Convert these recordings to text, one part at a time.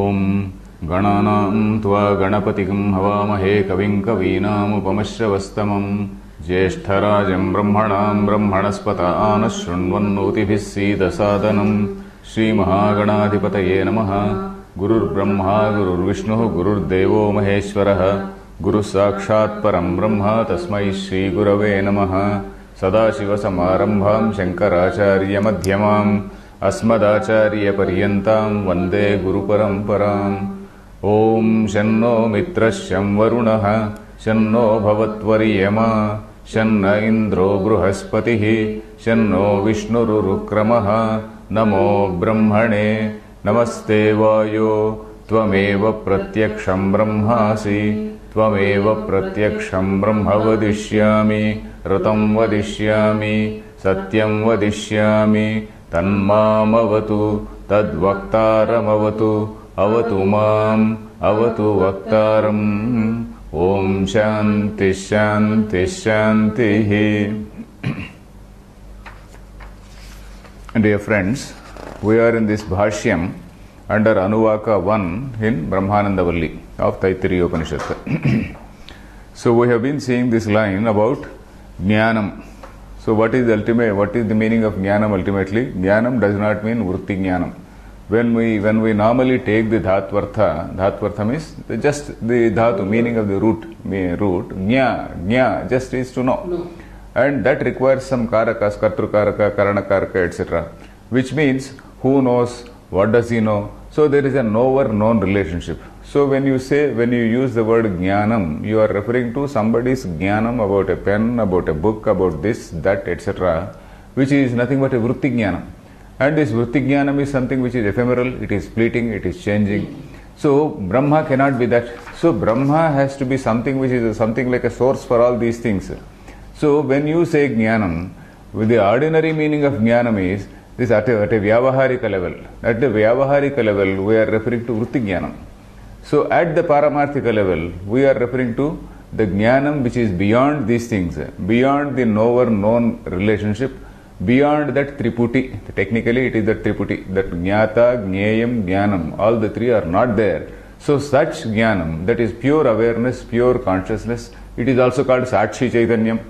ॐ गणानां त्वा गणपतिं हवामहे कविं कवीनामुपमश्रवस्तमं ज्येष्ठराजं ब्रह्मणां ब्रह्मणस्पत आनशृण्वन्नोतिभिः सीदसादनं श्रीमहागणाधिपतये नमः। गुरुर्ब्रह्मा गुरुर्विष्णुः गुरुर्देवो महेश्वरः गुरुसाक्षात् परं ब्रह्म तस्मै श्रीगुरवे नमः। सदाशिवसमारम्भां शङ्कराचार्यमध्यमाम् अस्मदाचार्यपर्यन्तां वन्दे गुरुपरम्पराम्। ॐ शन्नो मित्रः शं वरुणः शन्नो भवत्वर्यमा शन्न इन्द्रो बृहस्पतिः शन्नो विष्णुरुक्रमः। नमो ब्रह्मणे नमस्ते वायो त्वमेव प्रत्यक्षं ब्रह्मासि त्वमेव प्रत्यक्षं ब्रह्म वदिष्यामि ऋतं वदिष्यामि सत्यं वदिष्यामि तन्मामवतु तद्वक्तारमवतु अवतु माम् अवतु वक्तारम्। ॐ शान्ति शान्ति शान्तिः। Dear friends, we are in this Bhashyam under Anuvaka 1 in Brahmanandavalli of Taittiriya Upanishad. So we have been seeing this line about Jnanam. So what is the meaning of Jnanam ultimately? Jnanam does not mean Vritti Jnanam. When we normally take the Dhatvartha means just the Dhatu, meaning of the root, Jna just is to know. No. And that requires some Karakas, Kartru Karaka, Karana Karaka, etc. Which means who knows, what does he know? So there is a knower-known relationship. So when you use the word Jnanam, you are referring to somebody's Jnanam about a pen, about a book, about this, that, etc. which is nothing but a Vritti Jnanam. And this Vritti Jnanam is something which is ephemeral, it is fleeting, it is changing. So Brahma cannot be that. So Brahma has to be something which is something like a source for all these things. So when you say Jnanam, with the ordinary meaning of Jnanam is this at a Vyavaharika level. At the Vyavaharika level, we are referring to Vritti Jnanam. So at the Paramarthika level, we are referring to the Jnanam which is beyond these things, beyond the knower-known relationship, beyond that Triputi. Technically it is that Triputi, that Jnata, Jneyam, Jnanam, all the three are not there. So such Jnanam, that is pure awareness, pure consciousness, it is also called Sakshi Chaitanyam.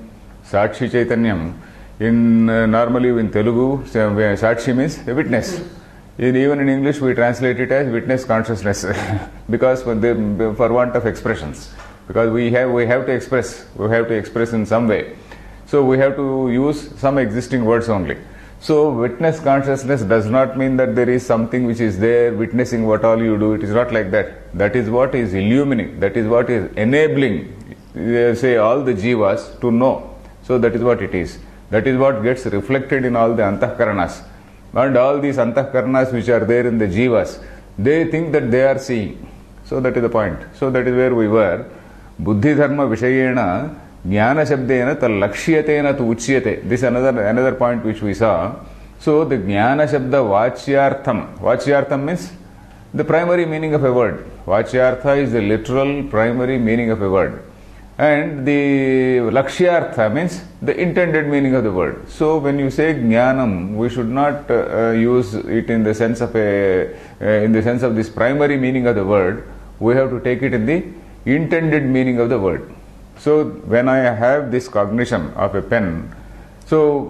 Sakshi Chaitanyam, normally in Telugu, Sakshi means a witness. Even in English we translate it as witness consciousness because for want of expressions. Because we have to express in some way. So we have to use some existing words only. So witness consciousness does not mean that there is something which is there witnessing what all you do. It is not like that. That is what is illumining. That is what is enabling, say, all the jivas to know. So that is what it is. That is what gets reflected in all the antahkaranas. And all these antahkaranas which are there in the jivas, they think that they are seeing. So that is the point. So that is where we were. Buddhi dharma vishayena jnana shabdena tal lakshyatena tu uchyate. This is another point which we saw. So the jnana shabda vachyartham. Vachyartham means the primary meaning of a word. Vachyartha is the literal primary meaning of a word. And the lakshyartha means the intended meaning of the word. So when you say jnanam, we should not use it in the sense of this primary meaning of the word. We have to take it in the intended meaning of the word. So when I have this cognition of a pen, so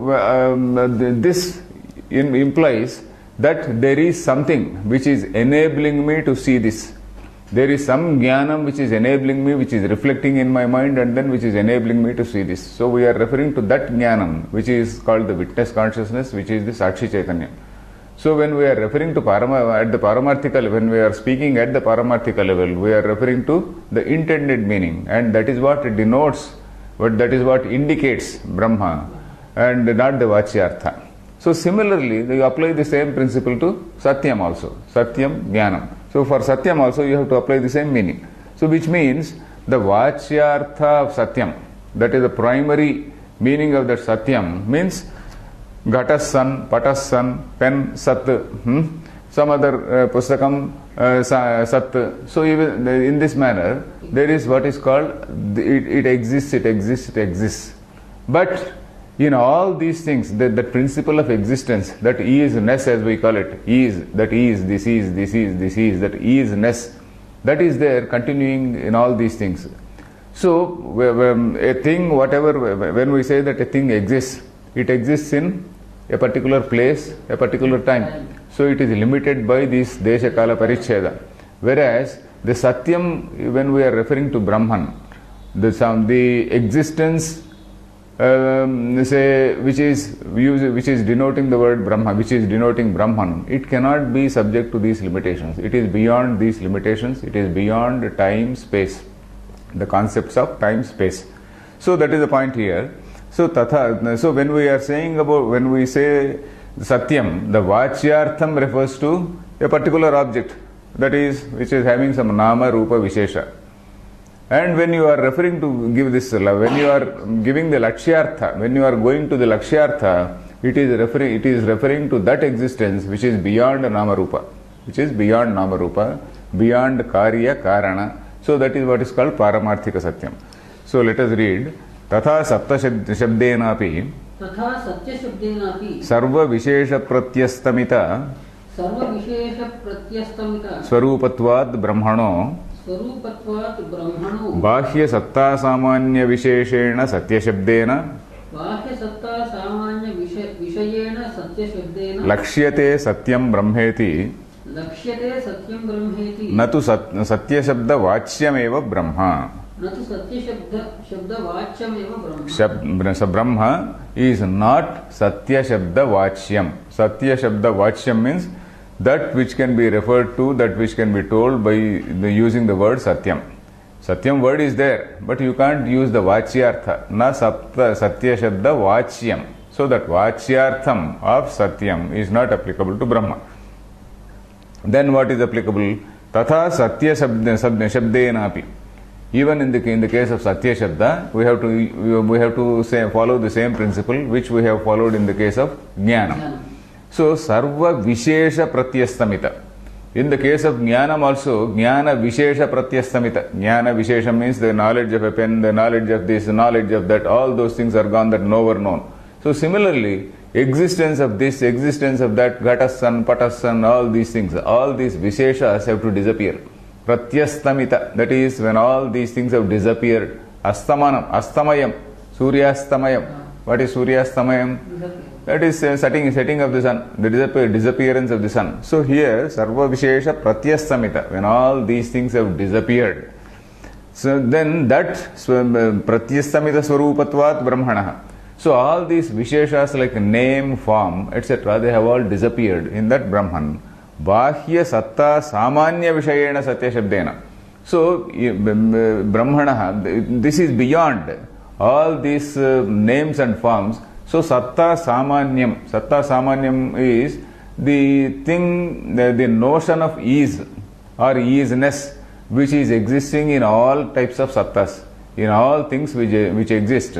this implies that there is something which is enabling me to see this. There is some jnanam which is enabling me, which is reflecting in my mind, and then which is enabling me to see this. So we are referring to that jnanam, which is called the witness consciousness, which is the Sakshi Chaitanya. So when we are referring to at the Paramarthika level, when we are speaking at the Paramarthika level, we are referring to the intended meaning, and that is what it denotes, but that is what indicates Brahma, and not the Vachyartha. So similarly, you apply the same principle to Satyam also. Satyam, Jnanam. So for Satyam also you have to apply the same meaning. So which means the Vachyartha of Satyam, that is the primary meaning of that Satyam, means Ghatas San, Patas San, Pen Sat, some other Pustakam Sat. So even in this manner, there is what is called, it exists. But In all these things, that principle of existence, that is-ness as we call it, is, that is, this is, this is, this is, that is-ness, that is there continuing in all these things. So, a thing, whatever, when we say that a thing exists, it exists in a particular place, a particular time. So, it is limited by this Desha Kala Paricheda. Whereas, the Satyam, when we are referring to Brahman, the existence, say, which is denoting the word Brahma, which is denoting Brahman, it cannot be subject to these limitations. It is beyond these limitations. It is beyond time, space, the concepts of time, space. So that is the point here. So tatha. So when we are saying about, when we say Satyam, the Vachyartham refers to a particular object, that is, which is having some Nama, Rupa, Vishesha. And when you are referring to give this, when you are giving the Lakshyartha, when you are going to the Lakshyartha, it is referring to that existence which is beyond Nama Rupa, which is beyond Nama Rupa, beyond Karya, Karana. So that is what is called Paramarthika Satyam. So let us read. Tatha Sapta Shabdenapi Sarva Vishesha Pratyastamita Swarupatvad Brahmano Bahya Satta Samanya Visheshena Satya Shabdena Lakshyate Satyam Brahmeti Natu Satya Shabda Vachyameva Brahma. Brahma is not Satya Shabda Vachyam. Satya Shabda Vachyam means that which can be referred to, that which can be told by using the word Satyam. Satyam word is there, but you can't use the Vachyartha. Na Satya Shabda Vachyam. So that Vachyartham of Satyam is not applicable to Brahma. Then what is applicable? Tatha Satya Shabdenapi. Even in the case of Satya Shabda, we have to follow the same principle which we have followed in the case of Jnanam. So, Sarva Vishesha Pratyastamita. In the case of Jnanam also, Jnana Vishesha Pratyastamita. Jnana Vishesha means the knowledge of a pen, the knowledge of this, the knowledge of that, all those things are gone that no were known. So, similarly, existence of this, existence of that, Ghatasan, Patasan, all these things, all these Visheshas have to disappear. Pratyastamita, that is when all these things have disappeared. Astamanam, Astamayam, Suryastamayam. What is Suryastamayam? That is setting of the sun, the disappearance of the sun. So here, Sarva Vishesha Pratyastamita, when all these things have disappeared. So then that Pratyastamita Swarupatvat Brahmanaha. So all these Visheshas like name, form, etc., they have all disappeared in that Brahman. Bahya Satta Samanya Vishayena Satya Shabdena. So Brahmanaha, this is beyond all these names and forms. So Satta Samanyam. Satta Samanyam is the thing, the notion of ease or easiness which is existing in all types of sattas. In all things which exist,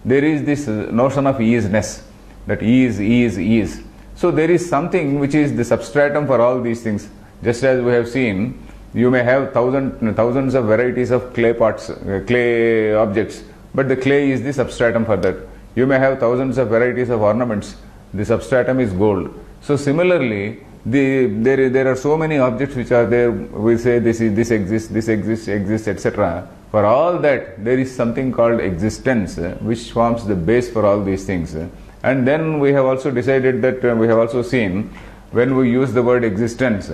there is this notion of easiness. That ease. So there is something which is the substratum for all these things. Just as we have seen, you may have thousands of varieties of clay pots, clay objects, but the clay is the substratum for that. You may have thousands of varieties of ornaments. The substratum is gold. So similarly, there are so many objects which are there. We say this exists, etc. For all that, there is something called existence, which forms the base for all these things. And then we have also decided that we have also seen when we use the word existence,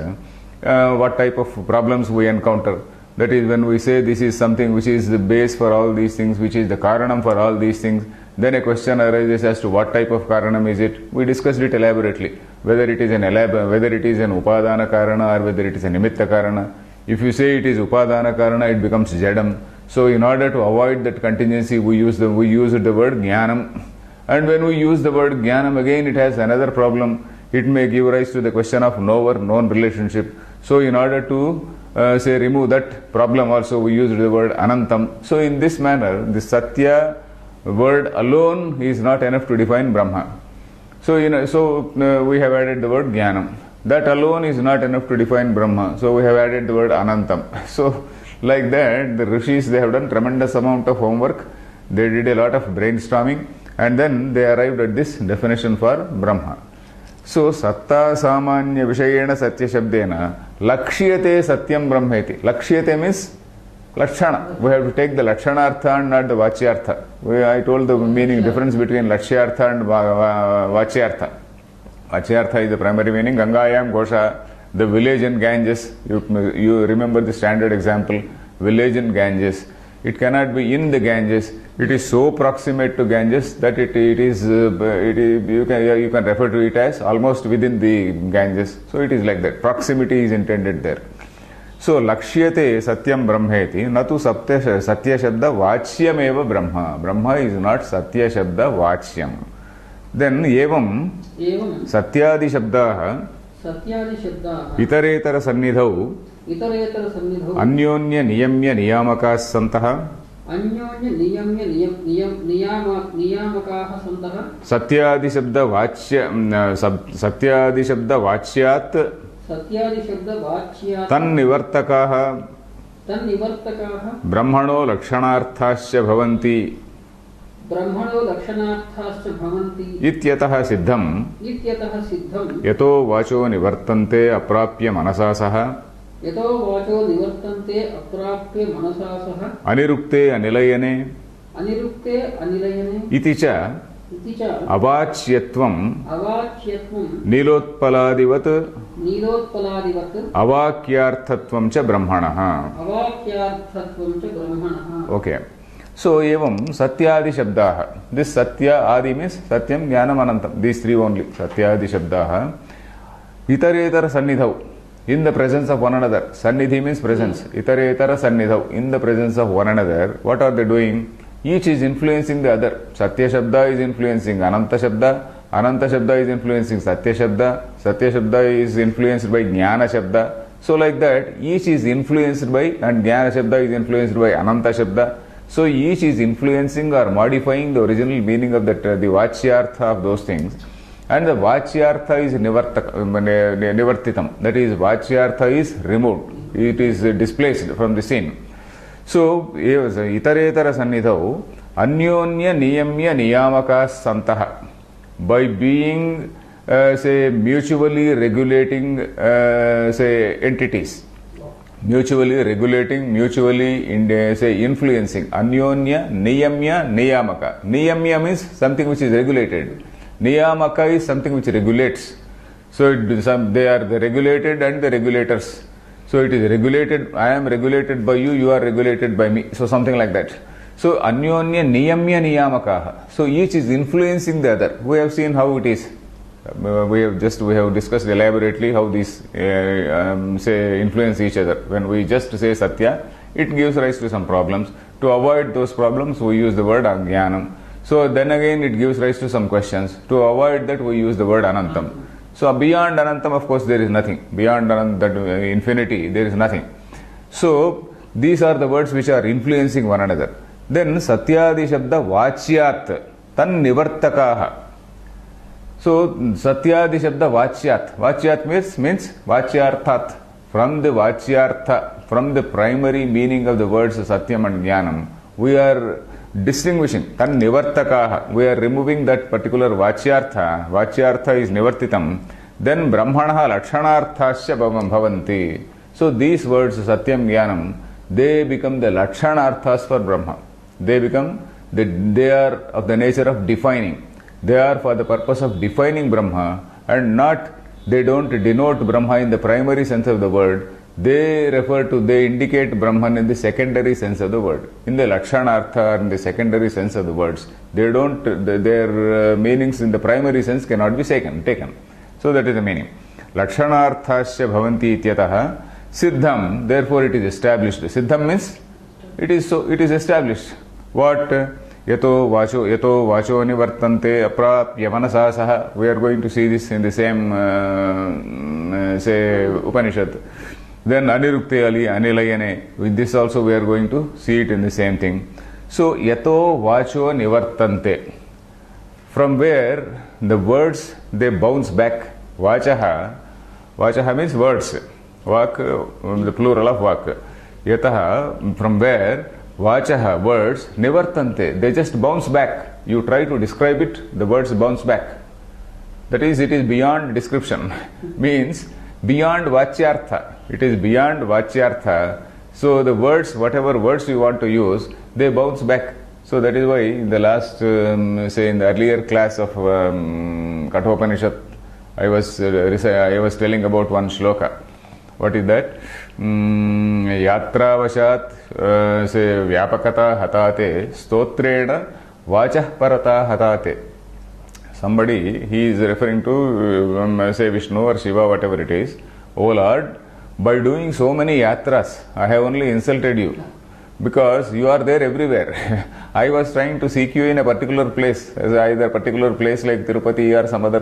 what type of problems we encounter. That is, when we say this is something which is the base for all these things, which is the karanam for all these things, then a question arises as to what type of karanam is it. We discussed it elaborately, whether it is an upadana karana or whether it is a nimitta karana. If you say it is upadana karana, it becomes jadam. So in order to avoid that contingency, we used the word jnanam. And when we use the word jnanam, again it has another problem. It may give rise to the question of knower-known relationship. So in order to remove that problem also, we used the word anantam. So in this manner, the Satya word alone is not enough to define Brahma. So we have added the word jnanam. That alone is not enough to define Brahma. So we have added the word anantam. So like that, the rishis, they have done tremendous amount of homework. They did a lot of brainstorming. And then they arrived at this definition for Brahma. So, satta samanya vishayena satya shabdena lakshyate satyam brahmeti. Lakshyate means lakshana. We have to take the lakshana artha and not the vachyartha. I told the meaning difference between lakshyartha and vachyartha. Vachyartha is the primary meaning. Gangayam Gosha, the village in Ganges. You remember the standard example, village in Ganges. It cannot be in the Ganges. It is so proximate to Ganges that you can refer to it as almost within the Ganges. So it is like that. Proximity is intended there. So lakshyate satyam brahmeti natu satya shabda vachyam eva brahma. Brahma is not satya shabda vachyam. Then evam satyadi shabdaha itaretara sannidhau अन्योन्य नियम्य नियामकाः सन्तः सत्यादिशब्दवाच्यात् तन्निवर्तकाः ब्रह्मणो लक्षणार्थाश्च भवन्ति इत्यतः सिद्धम् यतो वाचो निवर्तन्ते अप्राप्य मनसा सह अनिरुक्ते अनिलयने इति च अवाच्यत्वं नीलोत्पलादिवत् अवाक्यार्थत्वं च ब्रह्मणः. Okay. So evam satyadi shabdaha. This satya adi means satyam jnanam anantam. These three only. Satyadi shabdaha itaretara sannidhau, in the presence of one another. Sannidhi means presence. Itaretara sannidhau, in the presence of one another. What are they doing? Each is influencing the other. Satya Shabda is influencing Ananta Shabda. Ananta Shabda is influencing Satya Shabda. Satya Shabda is influenced by Jnana Shabda. So like that, each is influenced by, and Jnana Shabda is influenced by Ananta Shabda. So each is influencing or modifying the original meaning of that, the Vachyartha of those things. And the Vachyartha is Nivartitam. That is, Vachyartha is removed. It is displaced from the scene. So, itaretara sannidhau anyonya niyamya niyamakas santaha. By being, say, mutually regulating, say, entities. Mutually regulating, mutually, say, influencing. Anyonya niyamya niyamaka. Niyamya means something which is regulated. Niyamaka is something which regulates. So, they are the regulated and the regulators. So it is regulated, I am regulated by you, you are regulated by me. So something like that. So anyonya niyamya niyamakaha. So each is influencing the other. We have seen how it is. We have discussed elaborately how these say influence each other. When we just say Satya, it gives rise to some problems. To avoid those problems, we use the word Ajnanam. So then again it gives rise to some questions. To avoid that, we use the word Anantam. So beyond Anantam, of course, there is nothing. Beyond that infinity, there is nothing. So these are the words which are influencing one another. Then Satyadi Shabda Vachyat Tan Nivartakaha. So Satyadi Shabda Vachyat. Vachyat means Vachyarthat. From the Vachyartha, from the primary meaning of the words Satyam and Jnanam, we are distinguishing tan nivartakaha. We are removing that particular vachyartha. Vachyartha is nivartitam. Then brahmanaha lakshanarthasya bhavanti. So these words satyam jnanam, they become the lakshanarthas for Brahma. They are of the nature of defining. They are for the purpose of defining Brahma, and not, they don't denote Brahma in the primary sense of the word. They indicate Brahman in the secondary sense of the word. In the Lakshanartha, in the secondary sense of the words, their meanings in the primary sense cannot be taken. So that is the meaning. Lakshanarthasya bhavanti ityataha siddham, therefore it is established. Siddham means it is established. What? Yato vacho nivartante aprapya manasa saha. We are going to see this in the same say Upanishad. Then anirukte ali anilayane. With this also we are going to see it in the same thing. So yato vacho nivartante. From where the words, they bounce back. Vachaha means words. Vak, the plural of vak. Yataha, from where Vachaha, words, nivartante, they just bounce back. you try to describe it, the words bounce back. That is, it is beyond description. Means beyond vachyartha. It is beyond vachyartha. So the words, whatever words you want to use, they bounce back. So that is why in the last, say in the earlier class of Kathopanishad, I was telling about one shloka. What is that? Yatravashat se vyapakata hatate stotrena vachah parata hatate. Somebody, he is referring to say Vishnu or Shiva, whatever it is. Oh Lord, by doing so many yatras, I have only insulted you. Because you are there everywhere. I was trying to seek you in a particular place, as either a particular place like Tirupati or some other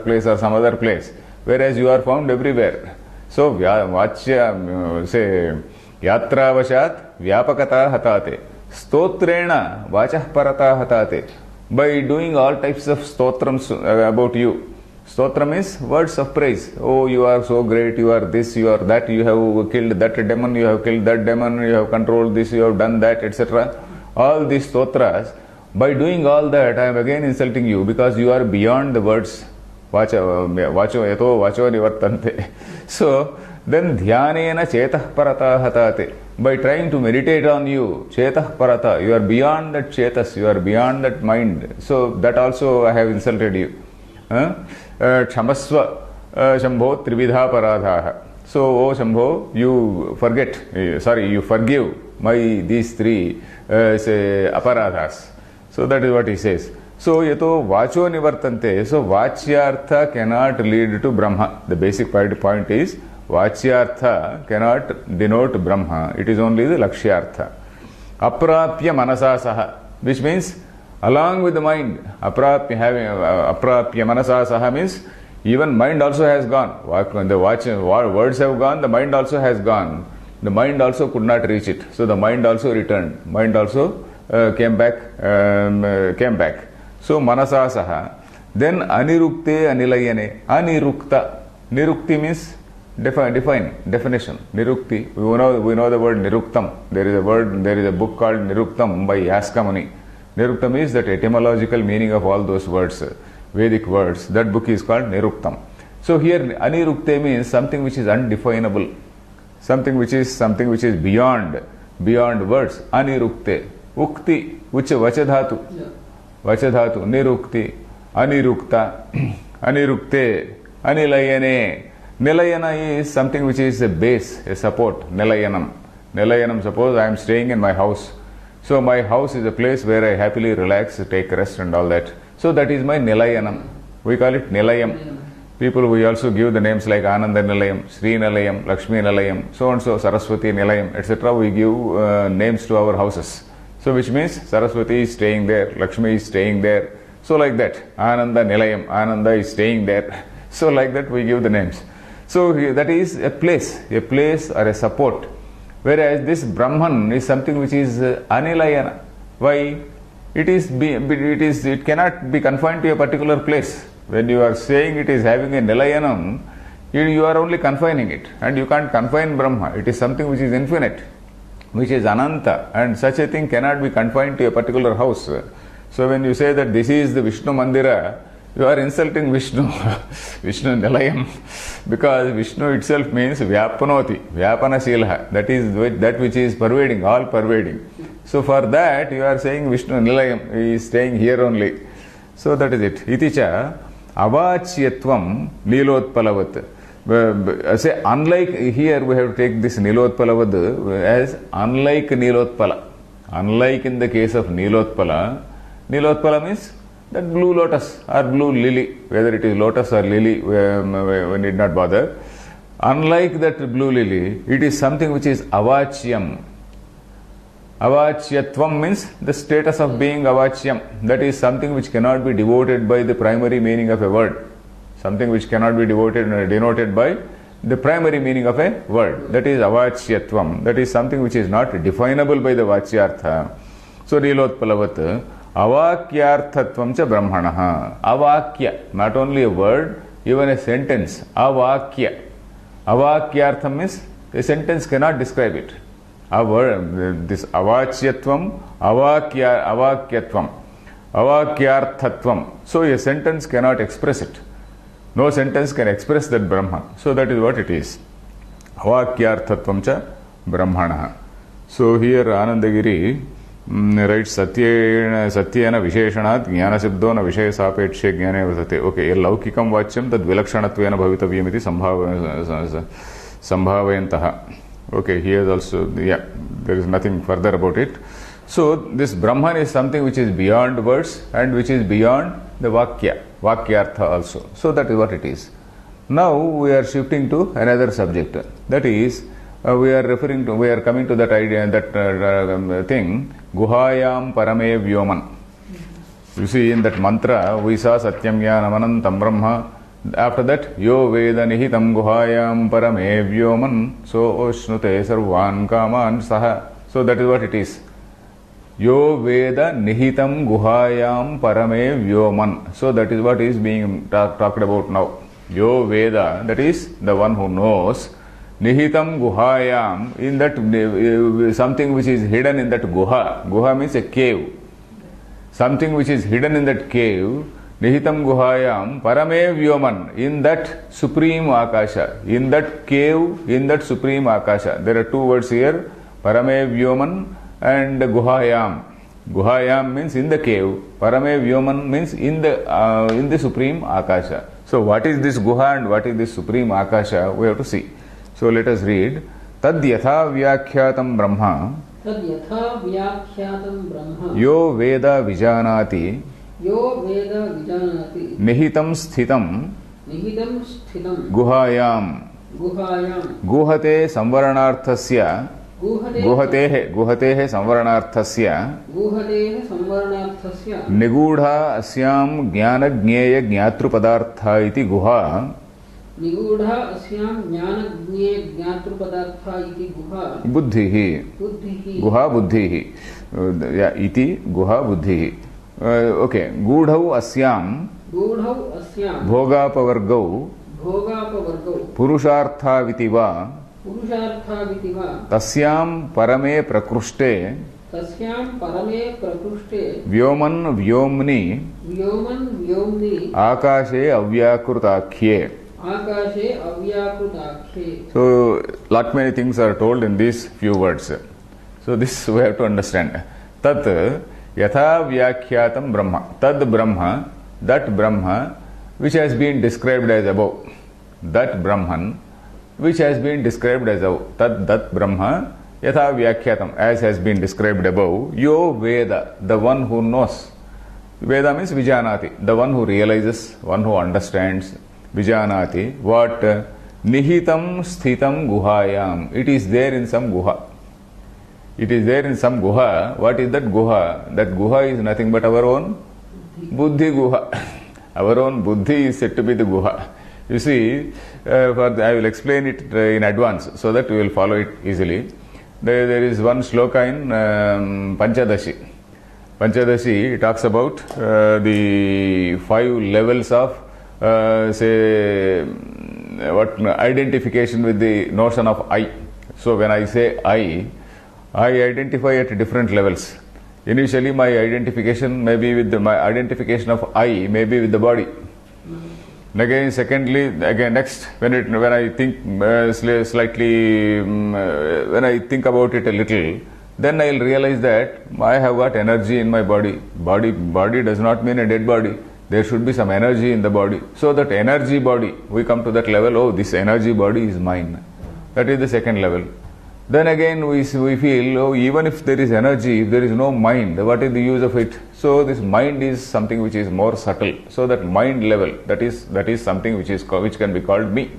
place, whereas you are found everywhere. So, vachya, say, yatra vashat vyapakata hatate, stotrena vachah parata hatate. By doing all types of stotrams about you. Stotra means words of praise. Oh, you are so great, you are this, you are that, you have killed that demon, you have killed that demon, you have controlled this, you have done that, etc. All these stotras, by doing all that, I am again insulting you because you are beyond the words. Vacho nivartante. So, then dhyanena chetah parata hatate. By trying to meditate on you, chetah parata, you are beyond that chetas, you are beyond that mind. So, that also I have insulted you. Kshamasva Shambho Trividha Paradhaha. So, oh Shambho, you forgive my these three say aparadhas. So that is what he says. So, yato vacho nivartante. So, vachyartha cannot lead to Brahma. The basic point is vachyartha cannot denote Brahma. It is only the lakshyartha. Aprapya manasa saha, which means along with the mind. Aprapya manasa saha means even mind also has gone. The words have gone, the mind also has gone. The mind also could not reach it. So the mind also returned. Mind also came back. So manasa saha. Then anirukte anilayane. Anirukta. Nirukti means definition. Nirukti. We know the word niruktam. There is a book called Niruktam by Yaska Muni. Niruktam is that etymological meaning of all those words, Vedic words. That book is called Niruktam. So here anirukte means something which is undefinable, something which is beyond words. Anirukte, ukti, which vachadhatu, nirukti, anirukta, anirukte, anilayane. Nilayana is something which is a base, a support. Nilayanam, suppose I am staying in my house. So my house is a place where I happily relax, take rest and all that. So that is my Nilayanam. We call it Nilayam. People, we also give the names like Ananda Nilayam, Sri Nilayam, Lakshmi Nilayam, so and so, Saraswati Nilayam, etc. We give names to our houses. So which means Saraswati is staying there, Lakshmi is staying there. So like that, Ananda Nilayam, Ananda is staying there. So like that we give the names. So that is a place or a support. Whereas this Brahman is something which is anilayana. Why? It cannot be confined to a particular place. When you are saying it is having a nilayanam, you are only confining it. And you can't confine Brahma. It is something which is infinite, which is ananta. And such a thing cannot be confined to a particular house. So when you say that this is the Vishnu Mandira, you are insulting Vishnu, Vishnu Nilayam, because Vishnu itself means Vyapanoti, Vyapanasilha, that is that which is pervading, all pervading. So for that you are saying Vishnu Nilayam, he is staying here only. So that is it. Iticha avachyatvam nilotpalavat. Say unlike, here we have to take this nilotpalavat as unlike nilotpala. Unlike in the case of nilotpala, nilotpala means that blue lotus or blue lily, whether it is lotus or lily, we need not bother. Unlike that blue lily, it is something which is avachyam. Avachyatvam means the status of being avachyam. That is something which cannot be devoted by the primary meaning of a word. Something which cannot be denoted by the primary meaning of a word. That is avachyatvam. That is something which is not definable by the vachyartha. So, Nilotpalavat. Avakyarthatvam cha brahmanaha. Avakya, not only a word, even a sentence. Avakya. Avakyartham means a sentence cannot describe it. This avachyatvam, avakyatvam. Avakyarthatvam. So a sentence cannot express it. No sentence can express that Brahman. So that is what it is. Avakyarthatvam cha Brahmana. So here Anandagiri writes Satyena Visheshanat Jnana Sibdo na Vishaya Sapekshe Jnane Vasate. Okay, Laukikam Vachyam tad Vilakshanattvena Bhavitavyam iti Sambhavayantaha. Okay, here also, yeah, there is nothing further about it. So this Brahman is something which is beyond words and which is beyond the Vakyartha also. So that is what it is. Now we are shifting to another subject. That is, we are coming to that idea, that thing, Guhayam Parame Vyoman. You see, in that mantra, we saw Satyam Jnanamanantam Brahma. After that, Yo Veda Nihitam Guhayam Parame Vyoman. So Oshnute Sarvan Kaman Saha. So that is what it is. Yo Veda Nihitam Guhayam Parame Vyoman. So that is what is being talked about now. Yo Veda, that is the one who knows. Nihitam Guhayam, in that something which is hidden in that Guha. Guha means a cave. Something which is hidden in that cave. Nihitam Guhayam Parame Vyoman, in that supreme Akasha. In that cave, in that supreme Akasha. There are two words here. Parame Vyoman and Guhayam. Guhayam means in the cave. Parame Vyoman means in the supreme Akasha. So what is this Guha and what is this supreme Akasha? We have to see. So let us read. Tad yatha vyakhyatam Brahma. Tad yatha vyakhyatam Brahma. Yo Veda Vijanati. Yo Veda Vijanati. Nihitam Sthitam. Nihitam Sthitam. Guhayam. Guhayam. Guhate Samvaranarthasya. गुहतेः संवरणार्थस्य निगूढ़ा अस्यां ज्ञानज्ञेय ज्ञातृपदार्था इति गुहा बुद्धिः गुहा बुद्धिः इति गुहा बुद्धिः okay गूढ़ौ अस्यां भोगापवर्गौ पुरुषार्थाविति वा तस्यां परमे प्रकृष्टे व्योमन व्योमनि आकाशे अव्याकृताख्ये. So lot many things are told in these few words. So this we have to understand. Tat yatha vyakhyatam Brahma. Tad Brahma, that Brahma which has been described as above. That Brahman which has been described as above. That Brahma yatha vyakhyatam, as has been described above. Yo Veda, the one who knows. Veda means Vijanati, the one who realizes, one who understands. Vijanati, what? Nihitam sthitam guhayam. It is there in some guha. It is there in some guha. What is that guha? That guha is nothing but our own buddhi guha. Our own buddhi is said to be the guha. You see, I will explain it in advance so that you will follow it easily. There is one shloka in Panchadashi. Panchadashi talks about the 5 levels of identification with the notion of I. So when I say I identify at different levels. Initially my identification may be with my identification of I may be with the body. Again, secondly, next, when I think slightly, when I think about it a little, then I will realize that I have got energy in my body. Body does not mean a dead body. There should be some energy in the body. So that energy body, we come to that level, oh, this energy body is mine. That is the second level. Then again we feel, oh, even if there is energy, if there is no mind, what is the use of it? So this mind is something which is more subtle. So that mind level, that is something which can be called me.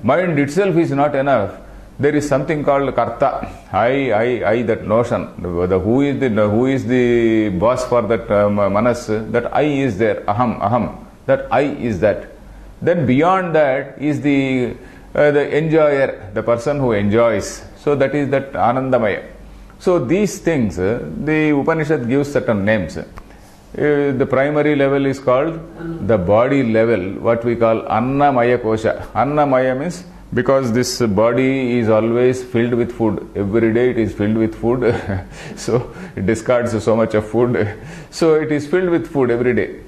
Mind itself is not enough. There is something called karta. I, that notion. Who is the boss for that manas? That I is there. Aham. That I is that. Then beyond that is the enjoyer, the person who enjoys. So that is that Anandamaya. So these things, the Upanishad gives certain names. The primary level is called the body level, what we call Annamaya Kosha. Annamaya means Because this body is always filled with food. Every day it is filled with food. So it discards so much of food. So it is filled with food every day.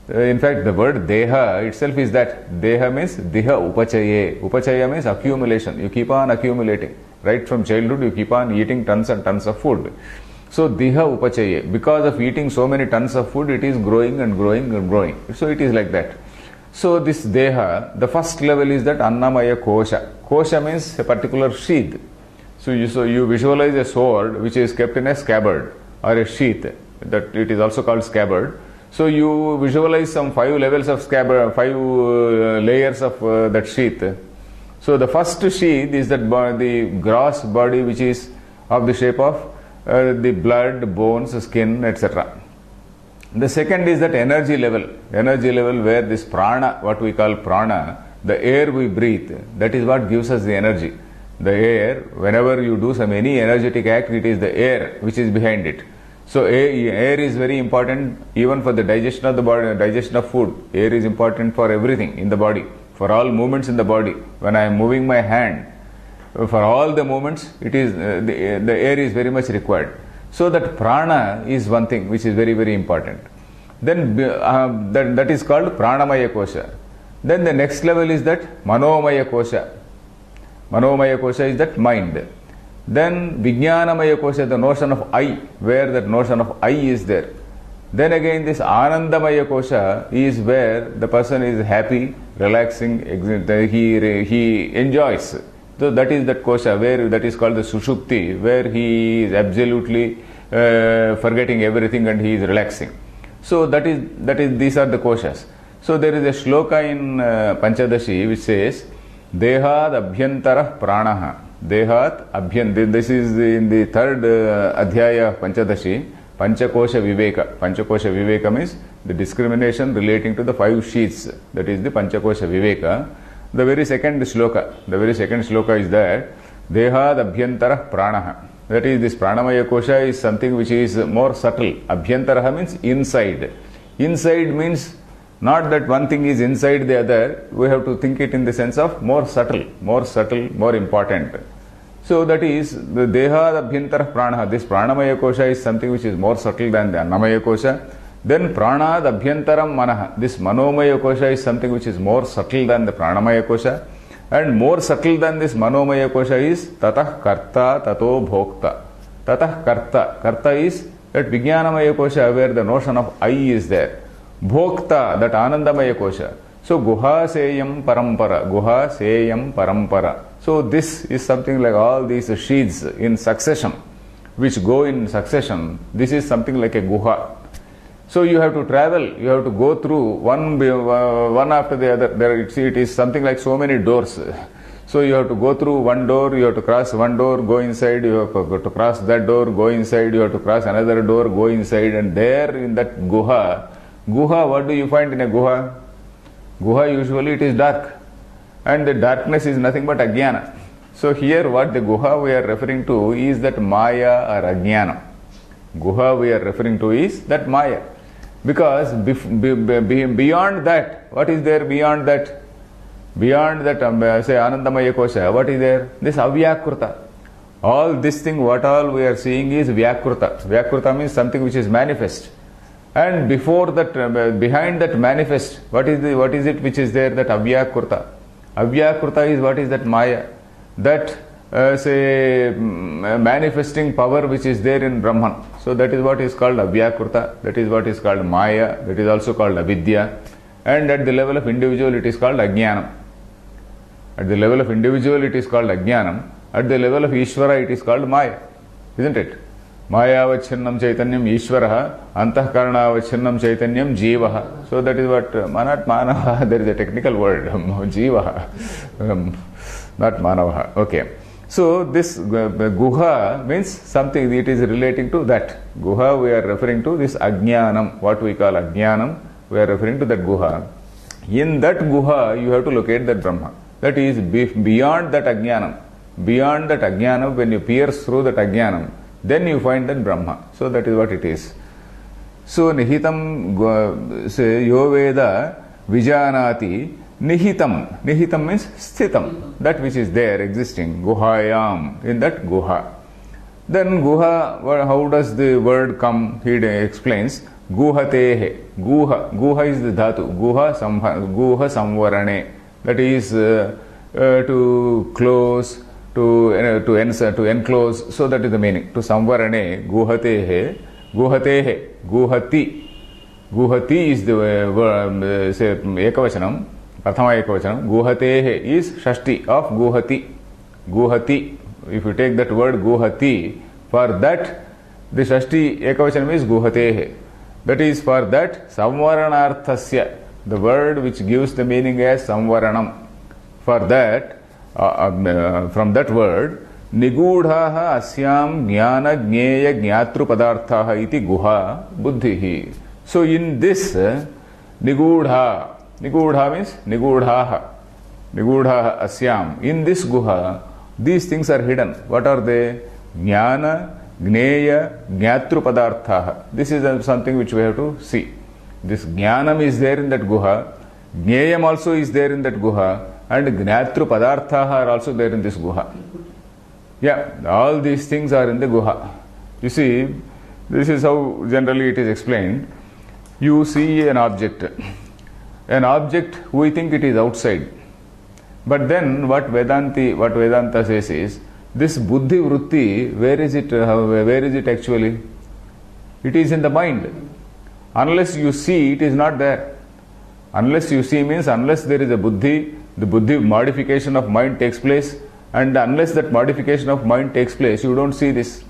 In fact, the word deha itself is that. Deha means diha upachaye. Upachaya means accumulation. You keep on accumulating. Right from childhood you keep on eating tons and tons of food. So diha upachaye. Because of eating so many tons of food, it is growing and growing and growing. So it is like that. So this deha, the first level is that annamaya kosha. Kosha means a particular sheath. So you visualize a sword which is kept in a scabbard or a sheath. That it is also called scabbard. So you visualize some 5 levels of scabbard, 5 layers of that sheath. So the first sheath is that the gross body which is of the shape of the blood, bones, skin, etc. The second is that energy level where this prana, what we call prana, the air we breathe, that is what gives us the energy. The air, whenever you do any energetic act, it is the air which is behind it. So air is very important even for the digestion of the body, digestion of food. Air is important for everything in the body, for all movements in the body. When I am moving my hand, for all the movements, it is the air is very much required. So that prana is one thing which is very, very important. Then that is called pranamaya kosha. Then the next level is that manomaya kosha. Manomaya kosha is that mind. Then vijnanamaya kosha, the notion of I, where that notion of I is there. Then again this anandamaya kosha is where the person is happy, relaxing, he enjoys. So that is that kosha, where that is called the sushupti, where he is absolutely forgetting everything and he is relaxing. So that is these are the koshas. So there is a shloka in Panchadashi which says Dehat abhyantara pranaha. Dehat abhyant. This is in the third adhyaya of Panchadashi. Panchakosha viveka. Panchakosha viveka means the discrimination relating to the 5 sheaths. That is the Panchakosha viveka. The very second shloka is that Dehat abhyantara pranaha. That is, this pranamaya kosha is something which is more subtle. Abhyantara means inside. Inside means not that one thing is inside the other. We have to think it in the sense of more subtle, more important. So that is the Dehat abhyantara pranaha. This pranamaya kosha is something which is more subtle than the annamaya kosha. Then pranad abhyantaram manaha. This manomaya kosha is something which is more subtle than the pranamaya kosha. And more subtle than this manomaya kosha is tatah karta tato bhokta. Tatah karta. Karta is that vijnanamaya kosha where the notion of I is there. Bhokta, that anandamaya kosha. So guha seyam parampara. Guha seyam parampara. So this is something like all these sheaths in succession, which go in succession. This is something like a guha. So you have to travel, you have to go through one after the other. There, it is something like so many doors. So you have to go through one door, you have to cross one door, go inside, you have to cross that door, go inside, you have to cross another door, go inside, and there in that guha, what do you find in a guha? Guha usually it is dark, and the darkness is nothing but ajnana. So here what the guha we are referring to is that maya or ajnana. Guha we are referring to is that maya. Because beyond that, what is there beyond that? Beyond that, say Anandamaya Kosha, what is there? This Avyakruta. All this thing, what all we are seeing is Vyakruta. Vyakruta means something which is manifest. And before that, behind that manifest, what is it which is there? That Avyakruta. Avyakruta is what is that Maya? That say manifesting power which is there in Brahman. So that is what is called Avyakruta, that is what is called Maya, that is also called Avidya, and at the level of individual it is called Ajnanam. At the level of individual it is called Ajnanam, at the level of Ishvara it is called Maya, isn't it? Maya vachinnam chaitanyam Ishvaraha, antahkarana vachinnam chaitanyam Jivaha. So that is what, not Manavaha, there is a technical word, Jivaha, not Manavaha, okay. So this guha means something, it is relating to that. Guha we are referring to this ajnanam, what we call ajnanam, we are referring to that guha. In that guha you have to locate that Brahma. That is beyond that ajnanam. Beyond that ajnanam, when you pierce through that ajnanam, then you find that Brahma. So that is what it is. So nihitam say yo veda vijanati Nihitam. Nihitam means sthitam, that which is there, existing. Guhayam, in that guha. Then guha, how does the word come? He explains. Guhatehe. Guha is the dhatu. Guha samvarane. That is to close, to enclose. So that is the meaning. To samvarane. Guhatehe. Guhati is the word, say, ekavachanam. Prathama ekavachanam. Guhatehe is shashti of Guhati. If you take that word Guhati, for that the shashti ekavachanam is Guhatehe. That is for that samvaranarthasya, the word which gives the meaning as samvaranam. For that, from that word, nigudhaha asyam jnana jneya jnatru padarthaha iti guha buddhihi. So in this nigudha means nigudhaha asyam. In this guha, these things are hidden. What are they? Jnana, Jneya, Jnatru Padarthaha. This is something which we have to see. This Jnanam is there in that guha, Jneyam also is there in that guha, and Jnatru Padarthaha are also there in this guha. Yeah, all these things are in the guha. You see, this is how generally it is explained. You see an object. An object, we think it is outside. But then what Vedanta says is, this buddhi vritti, where is it actually? It is in the mind. Unless you see, it is not there. Unless you see means unless there is a buddhi, the buddhi modification of mind takes place, and unless that modification of mind takes place, you don't see this.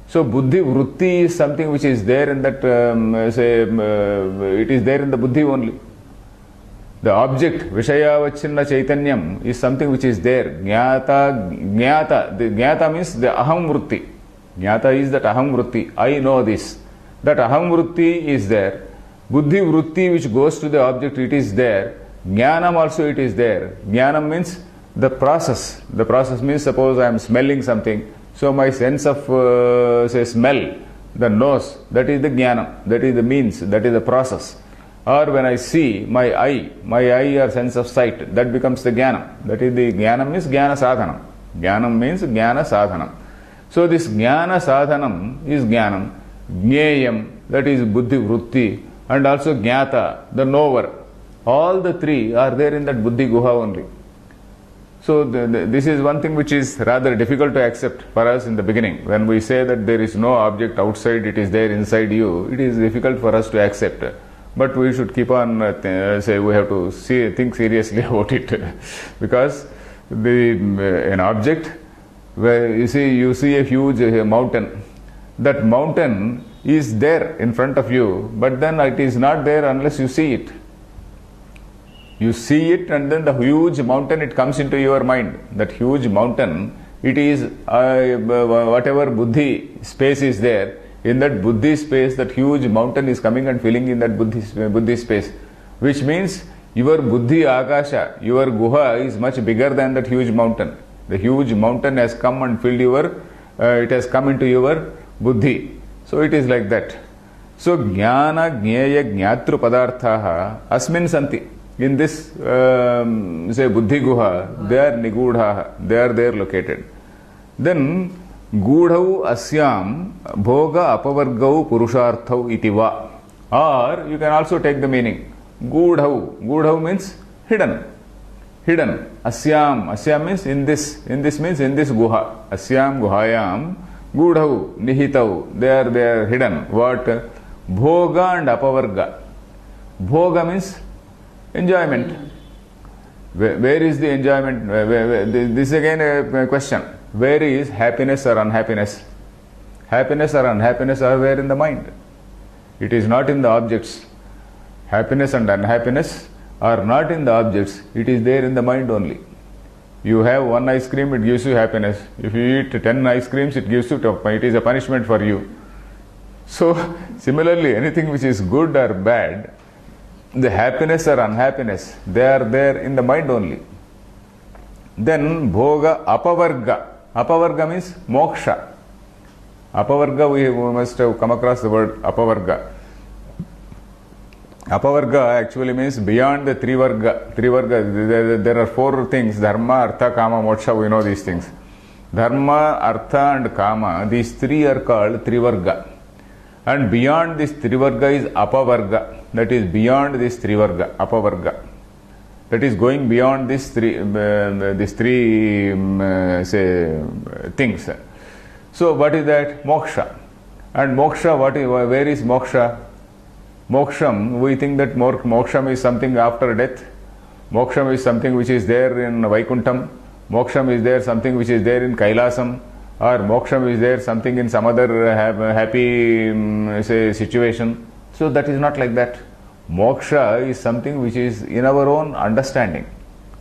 So buddhi vritti is something which is there in that, it is there in the buddhi only. The object, Vishayavachinna Chaitanyam, is something which is there. Jnata. The Jnata means the aham vritti. Jnata is that aham vritti. I know this. That aham vritti is there. Buddhi vritti which goes to the object, it is there. Jnanam also it is there. Jnanam means the process. The process means suppose I am smelling something. So my sense of smell, the nose, that is the jnanam. That is the means. That is the process. Or when I see my eye or sense of sight, that becomes the jnanam. That is the jnanam means jnana sadhanam. Jnanam means jnana sadhanam. So this jnana sadhanam is jnanam. Jneyam, that is buddhi vritti, and also jnata, the knower. All the three are there in that buddhi guha only. So this is one thing which is rather difficult to accept for us in the beginning. When we say that there is no object outside, it is there inside you, it is difficult for us to accept. But we should keep on, we have to think seriously about it. Because an object, where you see a huge mountain, that mountain is there in front of you, but then it is not there unless you see it. You see it, and then the huge mountain, it comes into your mind. That huge mountain, it is whatever buddhi space is there. In that buddhi space, that huge mountain is coming and filling in that buddhi space. Which means your buddhi akasha, your guha is much bigger than that huge mountain. The huge mountain has come and filled it has come into your buddhi. So it is like that. So jnana, jneya, jnatru padarthaha asmin santi. In this, buddhi guha, they are nigudhaha, they are there located. Then, gudhau asyam bhoga apavargau purusharthau itiva. Or you can also take the meaning. Gudhau means hidden. Asyam means in this means in this guha. Asyam guhayam gudhau nihitau. They are hidden. What? Bhoga and apavarga. Bhoga means enjoyment. Where is the enjoyment? This is again a question. Where is happiness or unhappiness? Happiness or unhappiness are there in the mind. It is not in the objects. Happiness and unhappiness are not in the objects. It is there in the mind only. You have one ice cream, it gives you happiness. If you eat 10 ice creams, it gives you it is a punishment for you. So similarly, anything which is good or bad, the happiness or unhappiness, they are there in the mind only. Then bhoga apavarga. Apavarga means moksha. Apavarga, we must have come across the word apavarga. Apavarga actually means beyond the Trivarga. There are four things: Dharma, Artha, Kama, Moksha. We know these things. Dharma, Artha and Kama, these three are called Trivarga. And beyond this Trivarga is Apavarga. That is beyond this Trivarga, Apavarga. That is going beyond these three things. So what is that? Moksha. And moksha, where is moksha? Moksham, we think that moksham is something after death. Moksham is something which is there in Vaikuntham. Moksham is there something which is there in Kailasam. Or moksham is there something in some other happy situation. So that is not like that. Moksha is something which is in our own understanding.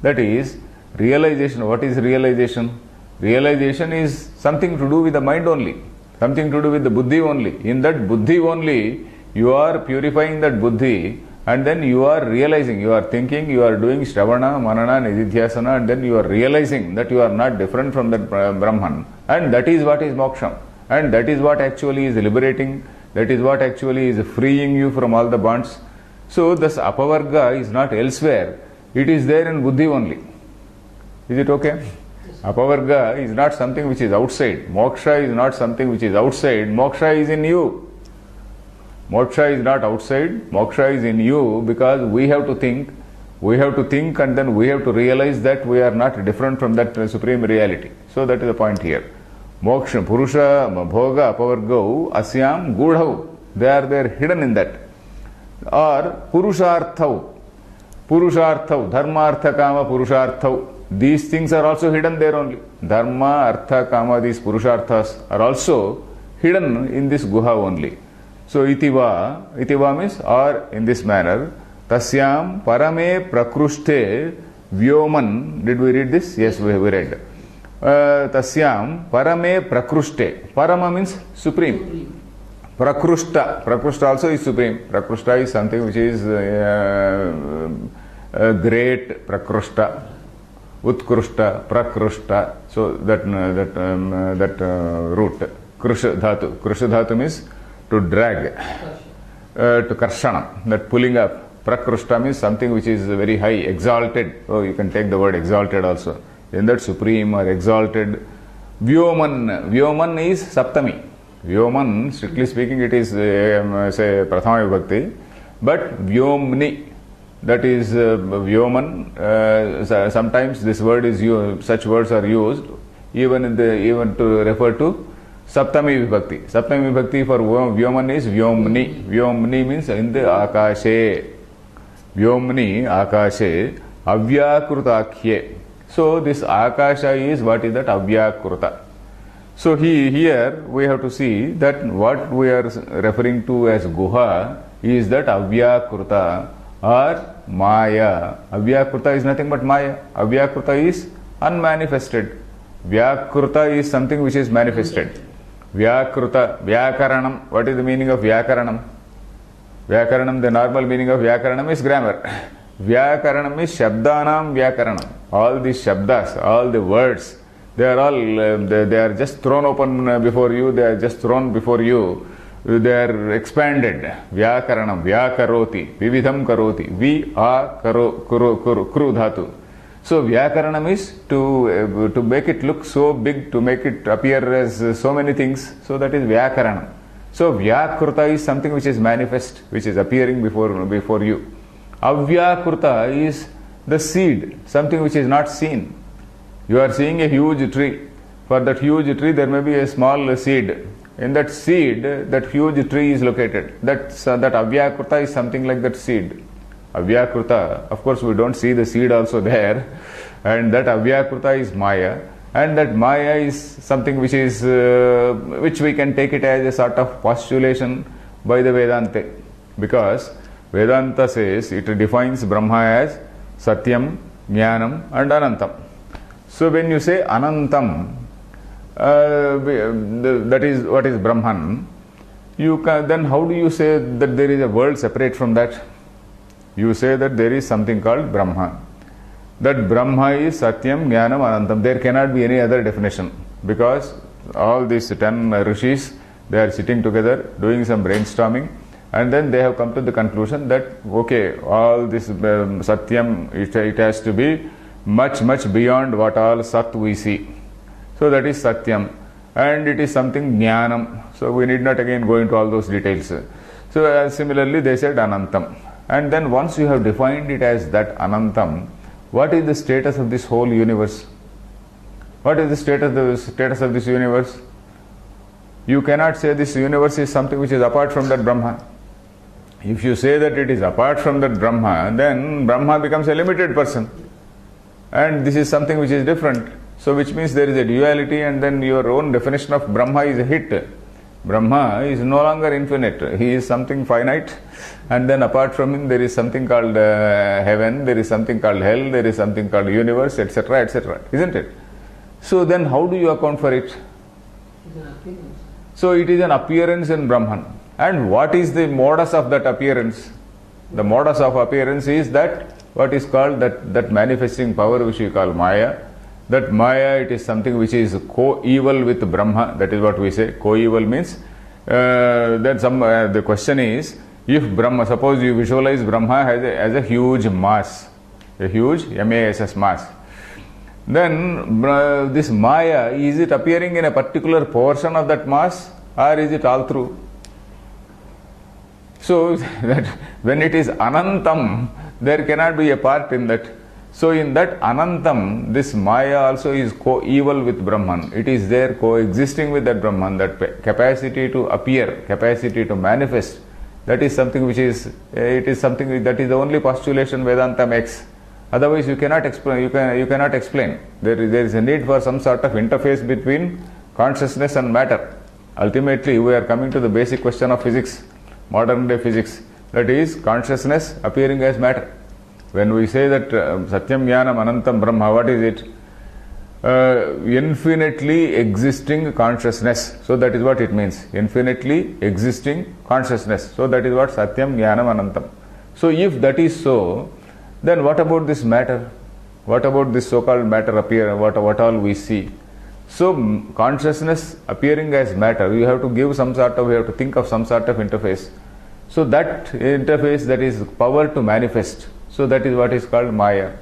That is realization. What is realization? Realization is something to do with the mind only. Something to do with the buddhi only. In that buddhi only, you are purifying that buddhi, and then you are realizing, you are thinking, you are doing Shravana, Manana, Nididhyasana, and then you are realizing that you are not different from that Brahman. And that is what is moksham. And that is what actually is liberating. That is what actually is freeing you from all the bonds. So this Apavarga is not elsewhere. It is there in buddhi only. Is it okay? Apavarga is not something which is outside. Moksha is not something which is outside. Moksha is in you. Moksha is not outside. Moksha is in you, because we have to think. We have to think, and then we have to realize that we are not different from that supreme reality. So that is the point here. Moksha, Purusha, Bhoga, Apavargau, Asyam, Gudhau. They are there hidden in that. Or Purusharthau. Purusharthau. Dharma, Artha, Kama, Purusharthau. These things are also hidden there only. Dharma, Artha, Kama, these Purusharthas are also hidden in this Guha only. So itiva means or in this manner. Tasyam parame prakrushte vyoman. Did we read this? Yes, we read. Tasyam parame prakrushte. Parama means supreme. Prakrushta. Prakrushta also is supreme. Prakrushta is something which is great. Prakrushta. Utkrushta, Prakrushta. So that root. Krusha dhatu. Krusha dhatu means to drag. To karshana. That pulling up. Prakrushta means something which is very high, exalted. Oh, you can take the word exalted also. In that supreme or exalted. Vyoman. Vyoman is Saptami. Vyoman, strictly speaking, it is say Prathama Vibhakti. But Vyomni. That is Vyoman. Sometimes this word is used, such words are used even to refer to Saptami Vibhakti. Saptami Vibhakti for Vyoman is Vyomni. Vyomni means in the Akashe. Vyomni, Akashe, Avyakrutakye. So this Akasha is what is that Avyakruta. So here we have to see that what we are referring to as Guha is that Avyakruta or Maya. Avyakruta is nothing but Maya. Avyakruta is unmanifested. Vyakruta is something which is manifested. Vyakruta, Vyakaranam. What is the meaning of Vyakaranam? Vyakaranam, the normal meaning of Vyakaranam is grammar. Vyakaranam is Shabdanam Vyakaranam. All these Shabdas, all the words, they are all, they are just thrown open before you, they are just thrown before you. They are expanded. Vyakaranam, Vyakaroti, Vividham Karoti, Kru dhatu. So Vyakaranam is to make it look so big, to make it appear as so many things. So that is Vyakaranam. So Vyakruta is something which is manifest, which is appearing before you. Avyakruta is the seed, something which is not seen. You are seeing a huge tree. For that huge tree there may be a small seed. In that seed, that huge tree is located. That Avyakruta is something like that seed. Avyakruta, of course we don't see the seed also there. And that Avyakruta is Maya. And that Maya is something which is, which we can take it as a sort of postulation by the Vedanta. Because Vedanta says, it defines Brahma as Satyam, Jnanam and Anantam. So when you say Anantam, that is what is Brahman, then how do you say that there is a world separate from that? You say that there is something called Brahma. That Brahma is Satyam, Jnanam, Anantam. There cannot be any other definition, because all these 10 rishis, they are sitting together doing some brainstorming, And then they have come to the conclusion that, okay, all this Satyam, it has to be much, much beyond what all Sat we see. So that is Satyam. And it is something Jnanam. So we need not again go into all those details. So similarly they said Anantam. And then once you have defined it as that Anantam, what is the status of this whole universe? What is the status of this universe? You cannot say this universe is something which is apart from that Brahma. If you say that it is apart from that Brahma, then Brahma becomes a limited person. And this is something which is different. So which means there is a duality, and then your own definition of Brahma is a hit. Brahma is no longer infinite. He is something finite. And then apart from him there is something called heaven, there is something called hell, there is something called universe, etc., etc. Isn't it? So then how do you account for it? It's an appearance. So it is an appearance in Brahman. And what is the modus of that appearance? The modus of appearance is that what is called that manifesting power which we call Maya. That Maya, it is something which is co-eval with Brahma. That is what we say. Co-eval means the question is, if Brahma, suppose you visualize Brahma as a huge mass, a huge MASS mass. Then this Maya, is it appearing in a particular portion of that mass, or is it all through? So that when it is Anantam, there cannot be a part in that. So in that Anantam, this Maya also is co-eval with Brahman. It is there coexisting with that Brahman, that capacity to appear, capacity to manifest. That is something which is, it is something that is the only postulation Vedanta makes. Otherwise you cannot explain, you cannot explain. There is a need for some sort of interface between consciousness and matter. Ultimately we are coming to the basic question of physics, modern day physics. That is consciousness appearing as matter. When we say that Satyam Jnanam Anantam Brahma, what is it? Infinitely existing consciousness. So that is what it means. Infinitely existing consciousness. So that is what Satyam Jnanam Anantam. So if that is so, then what about this matter? What about this so-called matter appear? What all we see? So consciousness appearing as matter, you have to give some sort of, you have to think of some sort of interface. So that interface, that is power to manifest. So that is what is called Maya.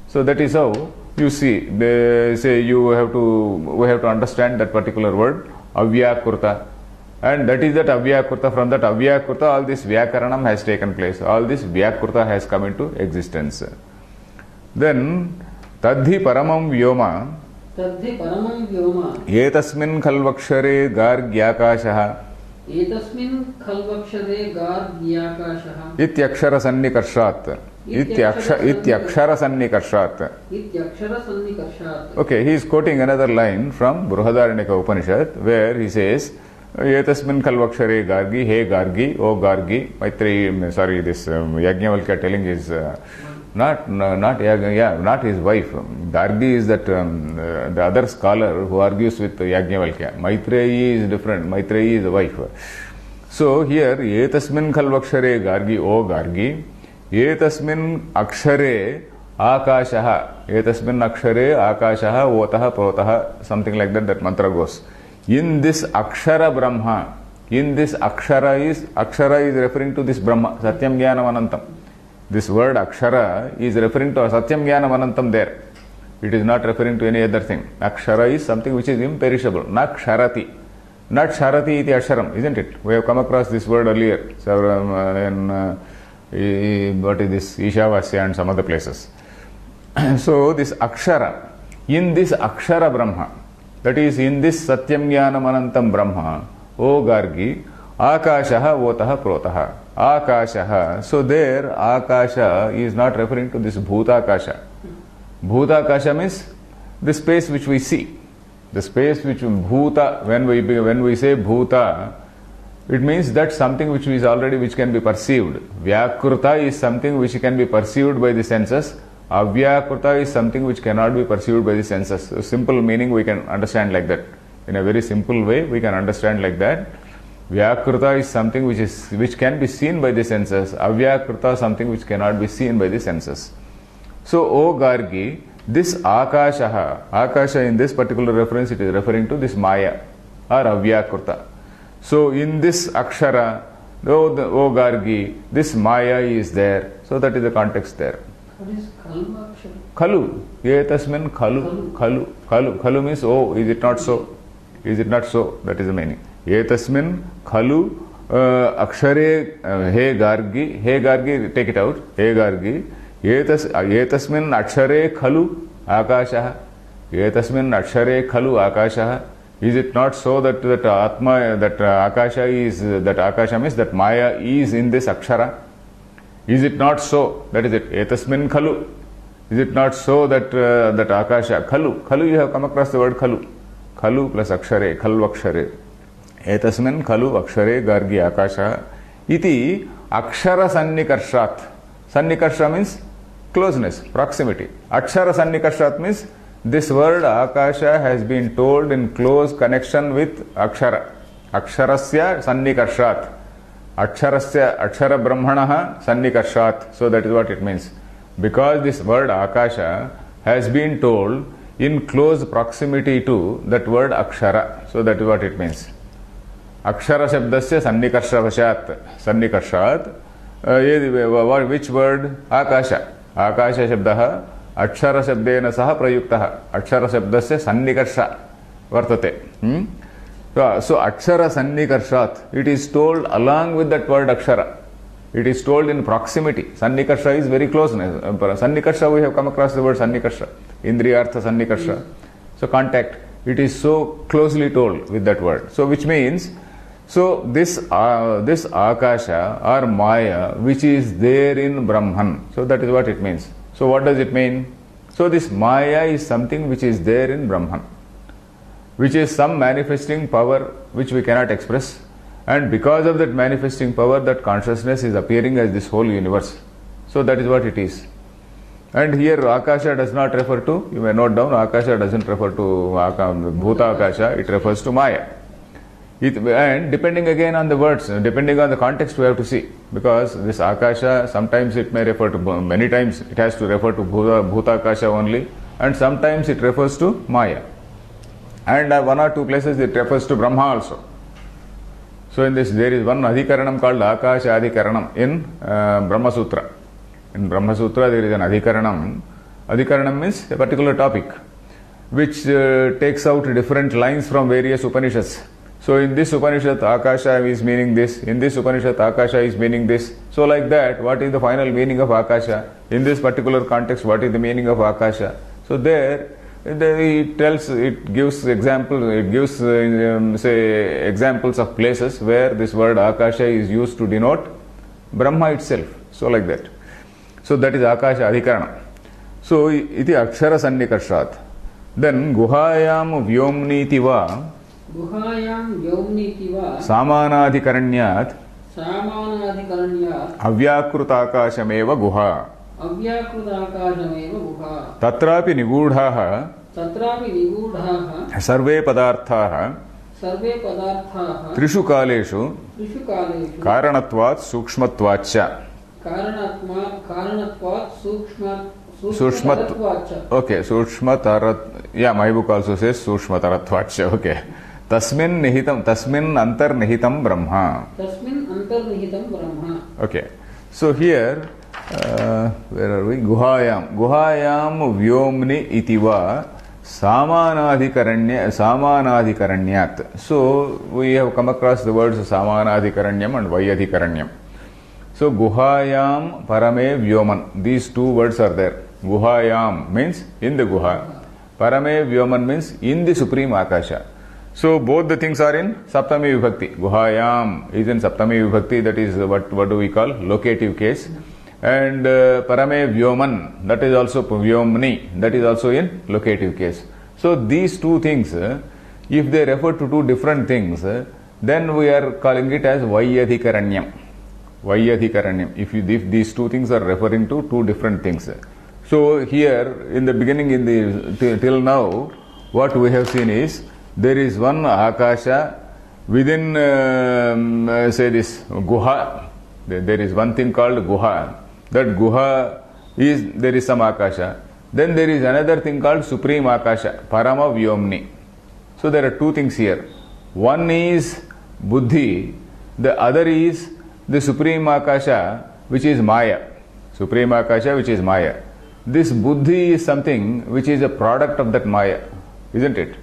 So that is how you see. They say we have to understand that particular word, Avyakurta. And that is that Avyakurta. From that Avyakurta, all this Vyakaranam has taken place. All this Vyakurta has come into existence. Then, Tadhi Paramam Vyoma. Tadhi Paramam Vyoma. Etasmin Khalvakshare Gargyakashaha. Etasmin Khalvakshare Gargyakashaha. Ityakshara Sannikarshat. Ityakshara Sannikarshat. Ityakshara Sannikarshat. Okay, he is quoting another line from Bruhadaranyaka Upanishad, where he says, Etasmin Khalvakshare Gargi, hey Gargi, O Gargi. Maitreyi, this Yajnavalkya telling his, not his wife. Gargi is that the other scholar who argues with Yajnavalkya. Maitreyi is different. Maitreyi is the wife. So here, Etasmin Khalvakshare Gargi, O Gargi. Etasmin Akshare Akashaha. Etasmin Akshare Akashaha Otaha Protaha. Something like that mantra goes. In this Akshara Brahma, in this Akshara is referring to this Brahma, Satyam Jnanam Anantam. This word Akshara is referring to Satyam Jnanam Anantam there. It is not referring to any other thing. Akshara is something which is imperishable. Not Ksharati. Not Ksharati iti Asharam, isn't it? We have come across this word earlier. What is this? Ishavasya and some other places. So this Akshara, in this Akshara Brahma, that is in this Satyam Jnanam Anantam Brahma, O Gargi, Akashaha Otaha Protaha. Akashaha. So there Akasha is not referring to this Bhutakasha. Bhutakasha means the space which we see. The space which Bhuta, when we say Bhuta, it means that something which is already, which can be perceived. Vyakruta is something which can be perceived by the senses. Avyakruta is something which cannot be perceived by the senses. So simple meaning we can understand like that. In a very simple way we can understand like that. Vyakruta is something which can be seen by the senses. Avyakruta something which cannot be seen by the senses. So, O Gargi, this Akashaha, Akasha in this particular reference, it is referring to this Maya or Avyakruta. So in this Akshara, Oh Gargi, this Maya is there. So that is the context there. What is Kalvakshara? Khalu. Etasmin khalu. Khalu. Khalu. Khalu means, oh, is it not so? Is it not so? That is the meaning. Etasmin khalu akshare he Gargi. He Gargi, take it out. He Gargi. Etasmin akshare khalu akashaha. Etasmin akshare khalu akashaha. Is it not so that Atma, that Akasha is, that Akasha means that Maya is in this Akshara? Is it not so? That is it. Etasmin khalu. Is it not so that that Akasha, khalu. Khalu, you have come across the word khalu. Khalu plus akshare, khalvakshare. Etasmin khalu akshare gargi akasha. Iti akshara sannikarshat. Sannikarsha means closeness, proximity. Akshara sannikarshat means this word Akasha has been told in close connection with Akshara. Aksharasya sannikarshat. Aksharasya Akshara Brahmanaha sannikarshat. So that is what it means. Because this word Akasha has been told in close proximity to that word Akshara. So that is what it means. Akshara Shabdasya sannikarshavashat. Sannikarshat. Which word? Akasha. Akasha Shabdaha Akshara Shabdena Saha Prayuktaha. Akshara Shabdasya sannikarsha vartate. So Akshara sannikarshat, it is told along with that word Akshara. It is told in proximity. Sannikarsha is very closeness. Sannikarsha, we have come across the word Sannikarsha. Indriyartha Sannikarsha. So contact. It is so closely told with that word. So which means, so this Akasha or Maya which is there in Brahman. So that is what it means. So what does it mean? So this Maya is something which is there in Brahman, which is some manifesting power which we cannot express, and because of that manifesting power, that consciousness is appearing as this whole universe. So that is what it is. And here Akasha does not refer to, you may note down, Akasha doesn't refer to Bhuta Akasha, it refers to Maya. And depending again on the words, depending on the context, we have to see. Because this Akasha, sometimes it may refer to, many times it has to refer to Bhuta Akasha only, and sometimes it refers to Maya. And one or two places it refers to Brahma also. So in this, there is one Adhikaranam called Akasha Adhikaranam in Brahma Sutra. In Brahma Sutra, there is an Adhikaranam. Adhikaranam means a particular topic, which takes out different lines from various Upanishads. So in this Upanishad, Akasha is meaning this. In this Upanishad, Akasha is meaning this. So like that, what is the final meaning of Akasha? In this particular context, what is the meaning of Akasha? So there it tells, it gives examples, it gives say examples of places where this word Akasha is used to denote Brahma itself. So like that. So that is Akasha Adhikaranam. So iti Akshara Sannikarshat. Then Guhayam Vyomniti va Guhayam Vyomniti va Samanadhikaranyat Avyakrutakashameva Guha Avyakrutakashameva Guha Tatrapi Nigudhaha Sarve Padarthaha Trishu Kaleshu Karanatvat Sukshmatvacha Sushmat. Okay, Sushmatarat. Yeah, my book also says Sushmataratvacha. Okay. Tasmin antar nihitam Brahma. Tasmin antar nihitam Brahma. Okay. So here, where are we? Guhayam Vyomni itiva Samanadhikaranyat. So we have come across the words Samanadhikaranyam and Vyadhikaranyam. So Guhayam Parame Vyoman. These two words are there. Guhayam means in the Guha. Parame Vyoman means in the Supreme Akasha. So both the things are in Saptami Vibhakti. Guhayam is in Saptami Vibhakti, that is what do we call locative case. And Parame Vyoman, that is also Vyomni, that is also in locative case. So these two things, if they refer to two different things, then we are calling it as Vyadhikaranyam. Vyadhikaranyam. If these two things are referring to two different things. So here in the beginning, till now, what we have seen is there is one Akasha within say this Guha. There is one thing called Guha. That Guha is, there is some Akasha. Then there is another thing called Supreme Akasha, Parama Vyomni. So there are two things here. One is Buddhi, the other is the Supreme Akasha, which is Maya. Supreme Akasha, which is Maya. This Buddhi is something which is a product of that Maya, isn't it?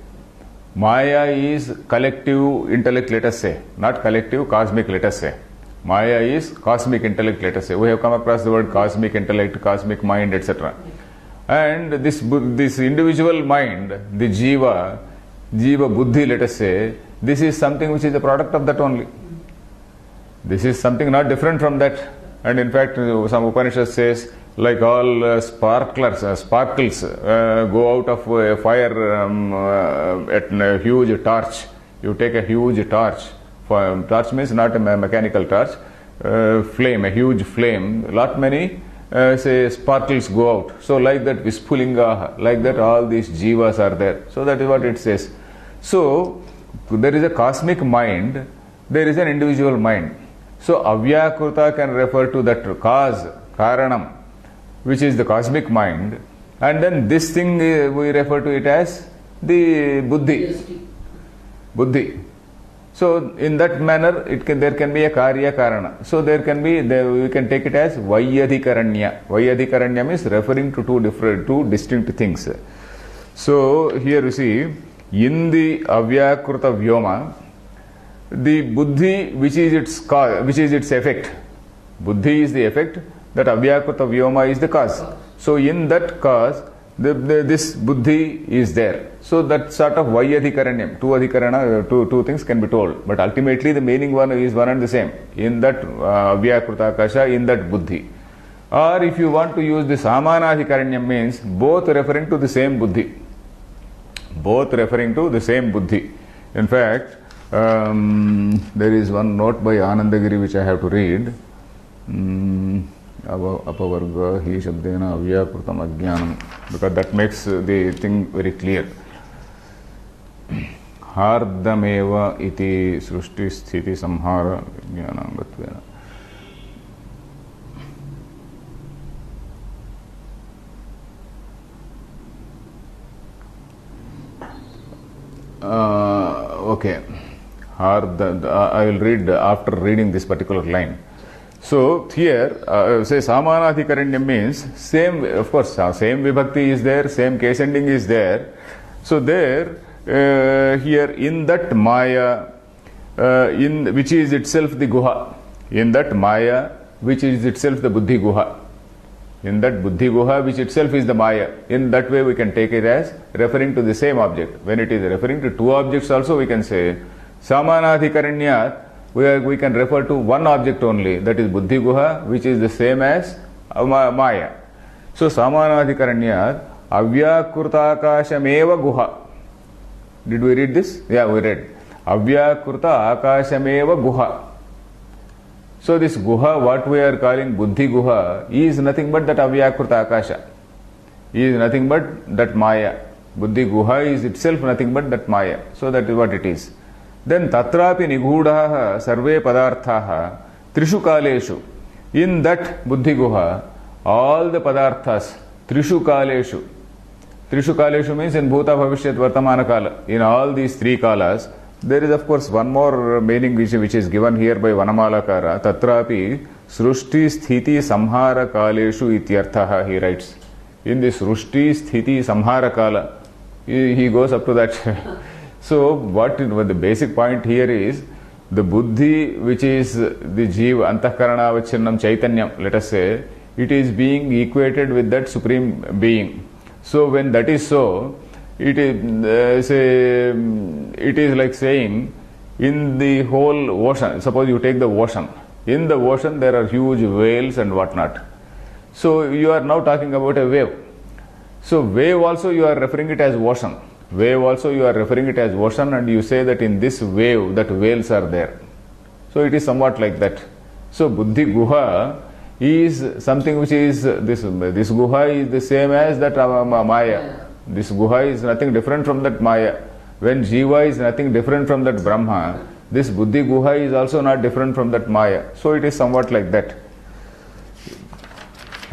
Maya is collective intellect, let us say. Not collective, cosmic, let us say. Maya is cosmic intellect, let us say. We have come across the word cosmic intellect, cosmic mind, etc. And this individual mind, the Jiva Buddhi, let us say, this is something which is a product of that only. This is something not different from that. And in fact, some Upanishad says, like all sparkles go out of a fire at a huge torch. You take a huge torch. Torch means not a mechanical torch. Flame, a huge flame. Lot many say sparkles go out. So like that Vispulinga, like that all these jivas are there. So that is what it says. So there is a cosmic mind, there is an individual mind. So Avyakruta can refer to that cause, Karanam, which is the cosmic mind, and then this thing we refer to it as the Buddhi. Buddhi. So in that manner there can be a Karya Karana. So we can take it as Vaiyadhikaranya. Vaiyadhikaranya means referring to two distinct things. So here you see, in the Avyakruta Vyoma, the Buddhi, which is its cause, which is its effect. Buddhi is the effect, that Avyakruta Vyoma is the cause. So in that cause, this Buddhi is there. So that sort of Vaiyadhikaranyam, two things can be told. But ultimately the meaning is one and the same. In that Avyakruta Akasha, in that Buddhi. Or if you want to use the Samanadhikaranyam, means both referring to the same Buddhi. Both referring to the same Buddhi. In fact, there is one note by Anandagiri which I have to read. Apavarga hi shabdena avyakrutam ajnanam, because that makes the thing very clear. Hardameva iti srushti sthiti samhara jnanangatvena. Okay. I will read after reading this particular line. So here, say Samanadhikaranyam means same, of course, same vibhakti is there, same case ending is there. So there, here in that Maya, which is itself the Guha, in that Maya, which is itself the Buddhi Guha, in that Buddhi Guha, which itself is the Maya, in that way we can take it as referring to the same object. When it is referring to two objects also, we can say Samanadhikaranyat, we can refer to one object only, that is Buddhi Guha, which is the same as Maya. So Samanadhikaranyat Avyakrutakashameva Guha. Did we read this? Yeah, we read. Avyakruta Akashameva Guha. So this Guha, what we are calling Buddhi Guha, is nothing but that Avyakruta Akasha. Is nothing but that Maya. Buddhi Guha is itself nothing but that Maya. So that is what it is. Then tatrapi nighudaha sarve padarthaha trishu kaleshu. In that Buddhi Guha, all the padarthas, trishu kaleshu. Trishu kaleshu means in Bhuta Bhavishyat Vartamana Kala. In all these three kalas, there is of course one more meaning which is given here by Vanamalakara. Tatrapi srushti sthiti samhara kaleshu ityarthaha, he writes. In this srushti sthiti samhara kala, he goes up to that. So what the basic point here is, the Buddhi, which is the Jiva, Antahkarana Avachinnam Chaitanyam, let us say, it is being equated with that Supreme Being. So when that is so, it is like saying, in the whole ocean, suppose you take the ocean, in the ocean there are huge whales and whatnot. So you are now talking about a wave. So wave also you are referring it as ocean. Wave also you are referring it as ocean, and you say that in this wave that whales are there. So it is somewhat like that. So Buddhi Guha is something which is, this Guha is the same as that Maya. This Guha is nothing different from that Maya. When Jiva is nothing different from that Brahma, this Buddhi Guha is also not different from that Maya. So it is somewhat like that.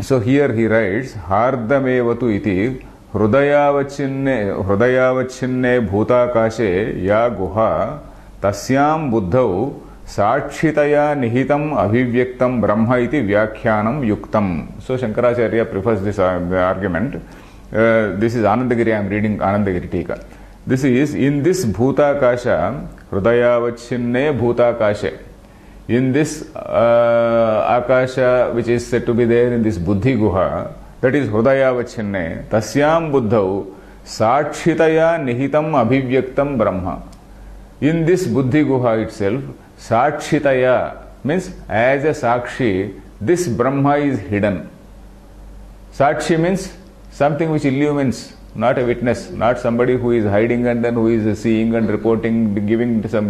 So here he writes, Hardamevatu iti Hrudayavachinne bhutakashe ya guha tasyam buddhau Sakshitaya nihitam abhivyaktam Brahma iti vyakhyanam yuktam. So Shankaracharya prefers this argument. This is Anandagiri, I am reading Anandagiri Tika. This is in this Bhutakasha, Hridayavachinne Bhutakashe. In this Akasha which is said to be there in this Buddhi Guha, that is Hridayavachinne, Tasyam Buddhau Sakshitaya nihitam abhivyaktam Brahma. In this Buddhi Guha itself, Sakshitaya means as a Sakshi, this Brahma is hidden. Sakshi means something which illumines, not a witness, not somebody who is hiding and then who is seeing and reporting,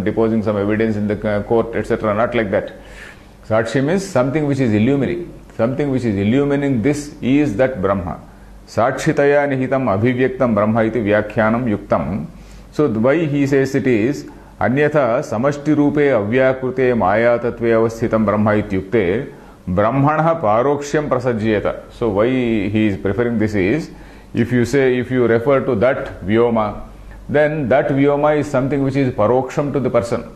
deposing some evidence in the court, etc. Not like that. Sakshi means something which is illuminating. Something which is illumining this is that Brahma. Sakshitaya nihitam abhivyaktam Brahma iti vyakhyanam yuktam. So why he says it is Anyatha samashti rupe avyakrute maya tatve avasthitam Brahma ityukte Brahmana paroksham prasajyeta. So why he is preferring this is, if you refer to that vyoma, then that vyoma is something which is paroksham to the person.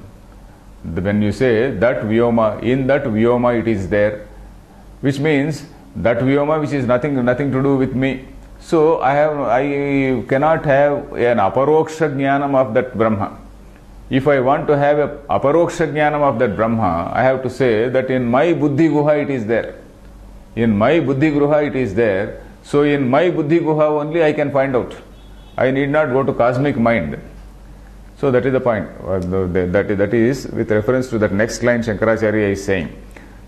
When you say that vyoma, in that vyoma it is there, which means that vyoma which is nothing to do with me. So I cannot have an aparoksha jnanam of that Brahma. If I want to have a aparoksha jnanam of that Brahma, I have to say that in my buddhi guha it is there. In my buddhi guha it is there. So in my buddhi guha only I can find out. I need not go to cosmic mind. So that is the point. That is with reference to that next line Shankaracharya is saying.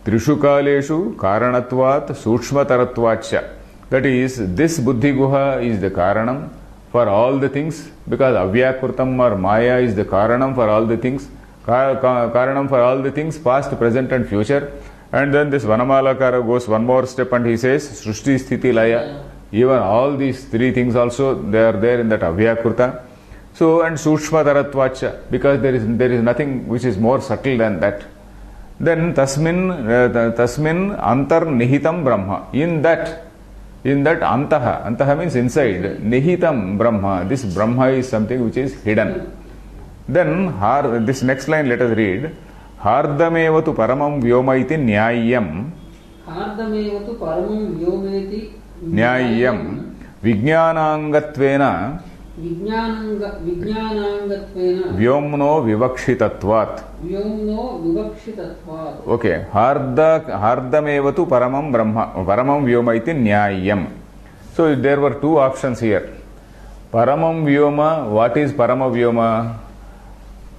Trishu kaleshu karanatvat sukshmataratvacha. That is, this buddhi guha is the karanam for all the things, because avyakrutam or maya is the karanam for all the things. Karanam for all the things, past, present and future. And then this Vanamalakara goes one more step and he says, Srushti Sthiti Laya. Even all these three things also, they are there in that avyakruta. So, and Sukshma Taratvacha, because there is nothing which is more subtle than that. Then tasmin antar nihitam Brahma. In that antaha means inside, nihitam Brahma. This Brahma is something which is hidden. Then this next line let us read. Hardamevatu paramam vyoma iti nyayam. Hardamevatu paramam vyoma iti nyayam. Vijnanangatvena. Vijnanangatvena. Vyomno vivakshitatvat. Vyomno vivakshitatvat. Okay. Hardamevatu paramam brahma. Paramam vyoma iti nyayam. So there were two options here. Paramam vyoma. What is parama vyoma?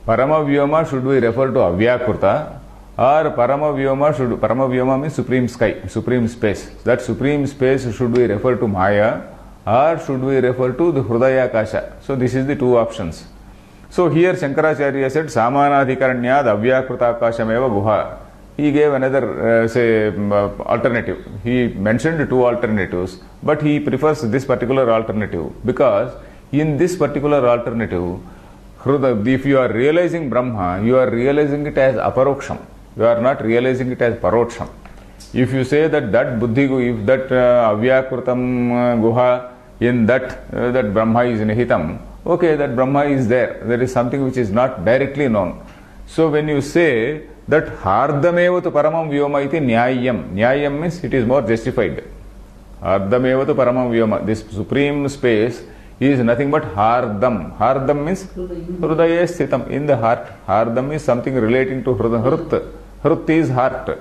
Parama vyoma should we refer to avyakruta, or parama vyoma means supreme sky, supreme space. That supreme space should we refer to Maya, or should we refer to the Hridaya Kasha? So this is the two options. So here Shankaracharya said Samanadhikaranyad avyakruta kashameva guha. He gave another alternative. He mentioned two alternatives, but he prefers this particular alternative because in this particular alternative, if you are realizing Brahma, you are realizing it as aparoksham. You are not realizing it as paroksham. If you say that buddhi, if that avyakrutam guha, in that Brahma is nihitam, okay, that Brahma is there. There is something which is not directly known. So when you say that hardamevatu paramam vyoma iti nyayam, nyayam means it is more justified. Hardamevatu paramam vyoma, this supreme space is nothing but hardam. Hardam means hrudaya sthitam, in the heart. Hardam is something relating to hrut. Hrut is heart.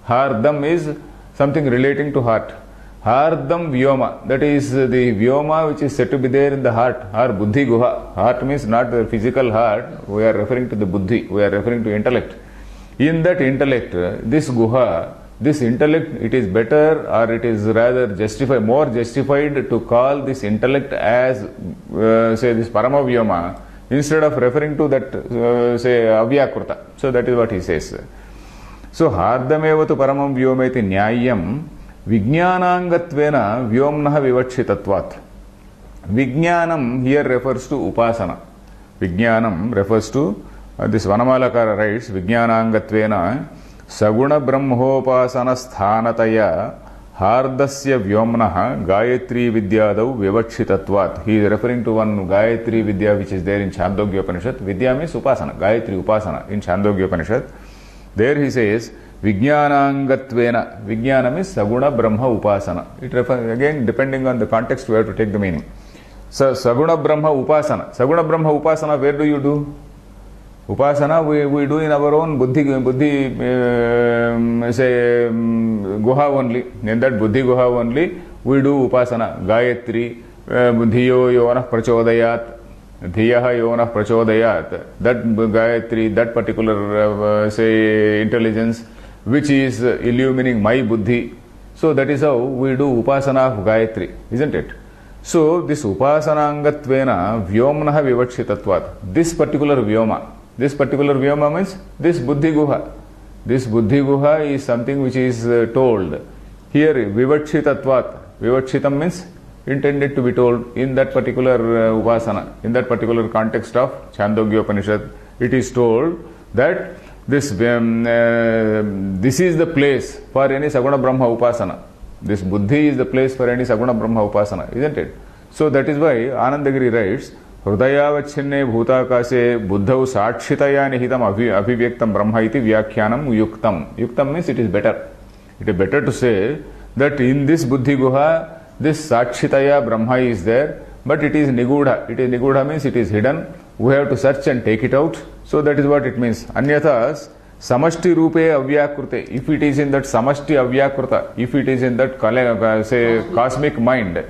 Hardam is something relating to heart. Hardam vyoma, that is the vyoma which is said to be there in the heart, or buddhi guha. Heart means not the physical heart, we are referring to the buddhi, we are referring to intellect. In that intellect, this guha, this intellect, it is better or it is rather more justified to call this intellect as this parama vyoma instead of referring to that avyakruta. So that is what he says. So hardamevatu paramam vyoma iti nyayam vijnanangatvena vyomnaha vivakshitatvat. Vijnanam here refers to upasana. Vijnanam refers to this Vanamalakara writes vijnanangatvena saguna brahmopasana sthanataya hardasya vyomnaha gayatri vidyadau vivakshitatvat. He is referring to one Gayatri Vidya which is there in Chandogya Upanishad. Vidya means upasana, Gayatri upasana in Chandogya Upanishad. There he says, Vijnanangatvena. Vijnana is Saguna Brahma Upasana. It refers, again, depending on the context, we have to take the meaning. So, Saguna Brahma Upasana. Saguna Brahma Upasana, where do you do? Upasana we do in our own buddhi say guha only. In that buddhi guha only we do upasana. Gayatri, dhiyo yonah prachodayat, dhiyaha yonah prachodayat. That Gayatri, that particular say intelligence which is illumining my buddhi. So that is how we do upasana of Gayatri, isn't it? So this upasanangatvena vyomnaha vivakshitattvat. This particular vyoma means this buddhi guha. This buddhi guha is something which is told. Here vivakshitattvat. Vivakshitam means intended to be told in that particular upasana, in that particular context of Chandogya Upanishad. It is told that this is the place for any Saguna Brahma Upasana. This buddhi is the place for any Saguna Brahma Upasana, isn't it? So that is why Anandagiri writes, Hrudayavachinne bhutakase buddhau sakshitaya nihitam abhivyaktam brahma iti vyakhyanam yuktam. Yuktam means it is better. It is better to say that in this buddhi guha, this sakshitaya brahma is there, but it is nigudha. It is nigudha means it is hidden. We have to search and take it out. So that is what it means. Anyatha samashti rupe avyakrute. If it is in that samashti avyakruta, if it is in that say cosmic mind,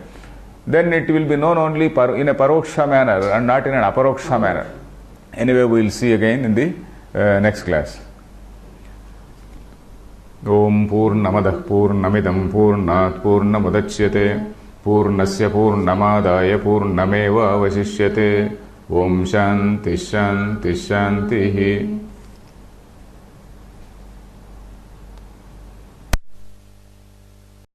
then it will be known only in a paroksha manner and not in an aparoksha manner. Anyway, we will see again in the next class. Om Purnamadah Purnamidam Purnat Purnamudachyate Purnasya Purnamadaya Purnameva Vasishyate Om Shanti Shanti Shantihi.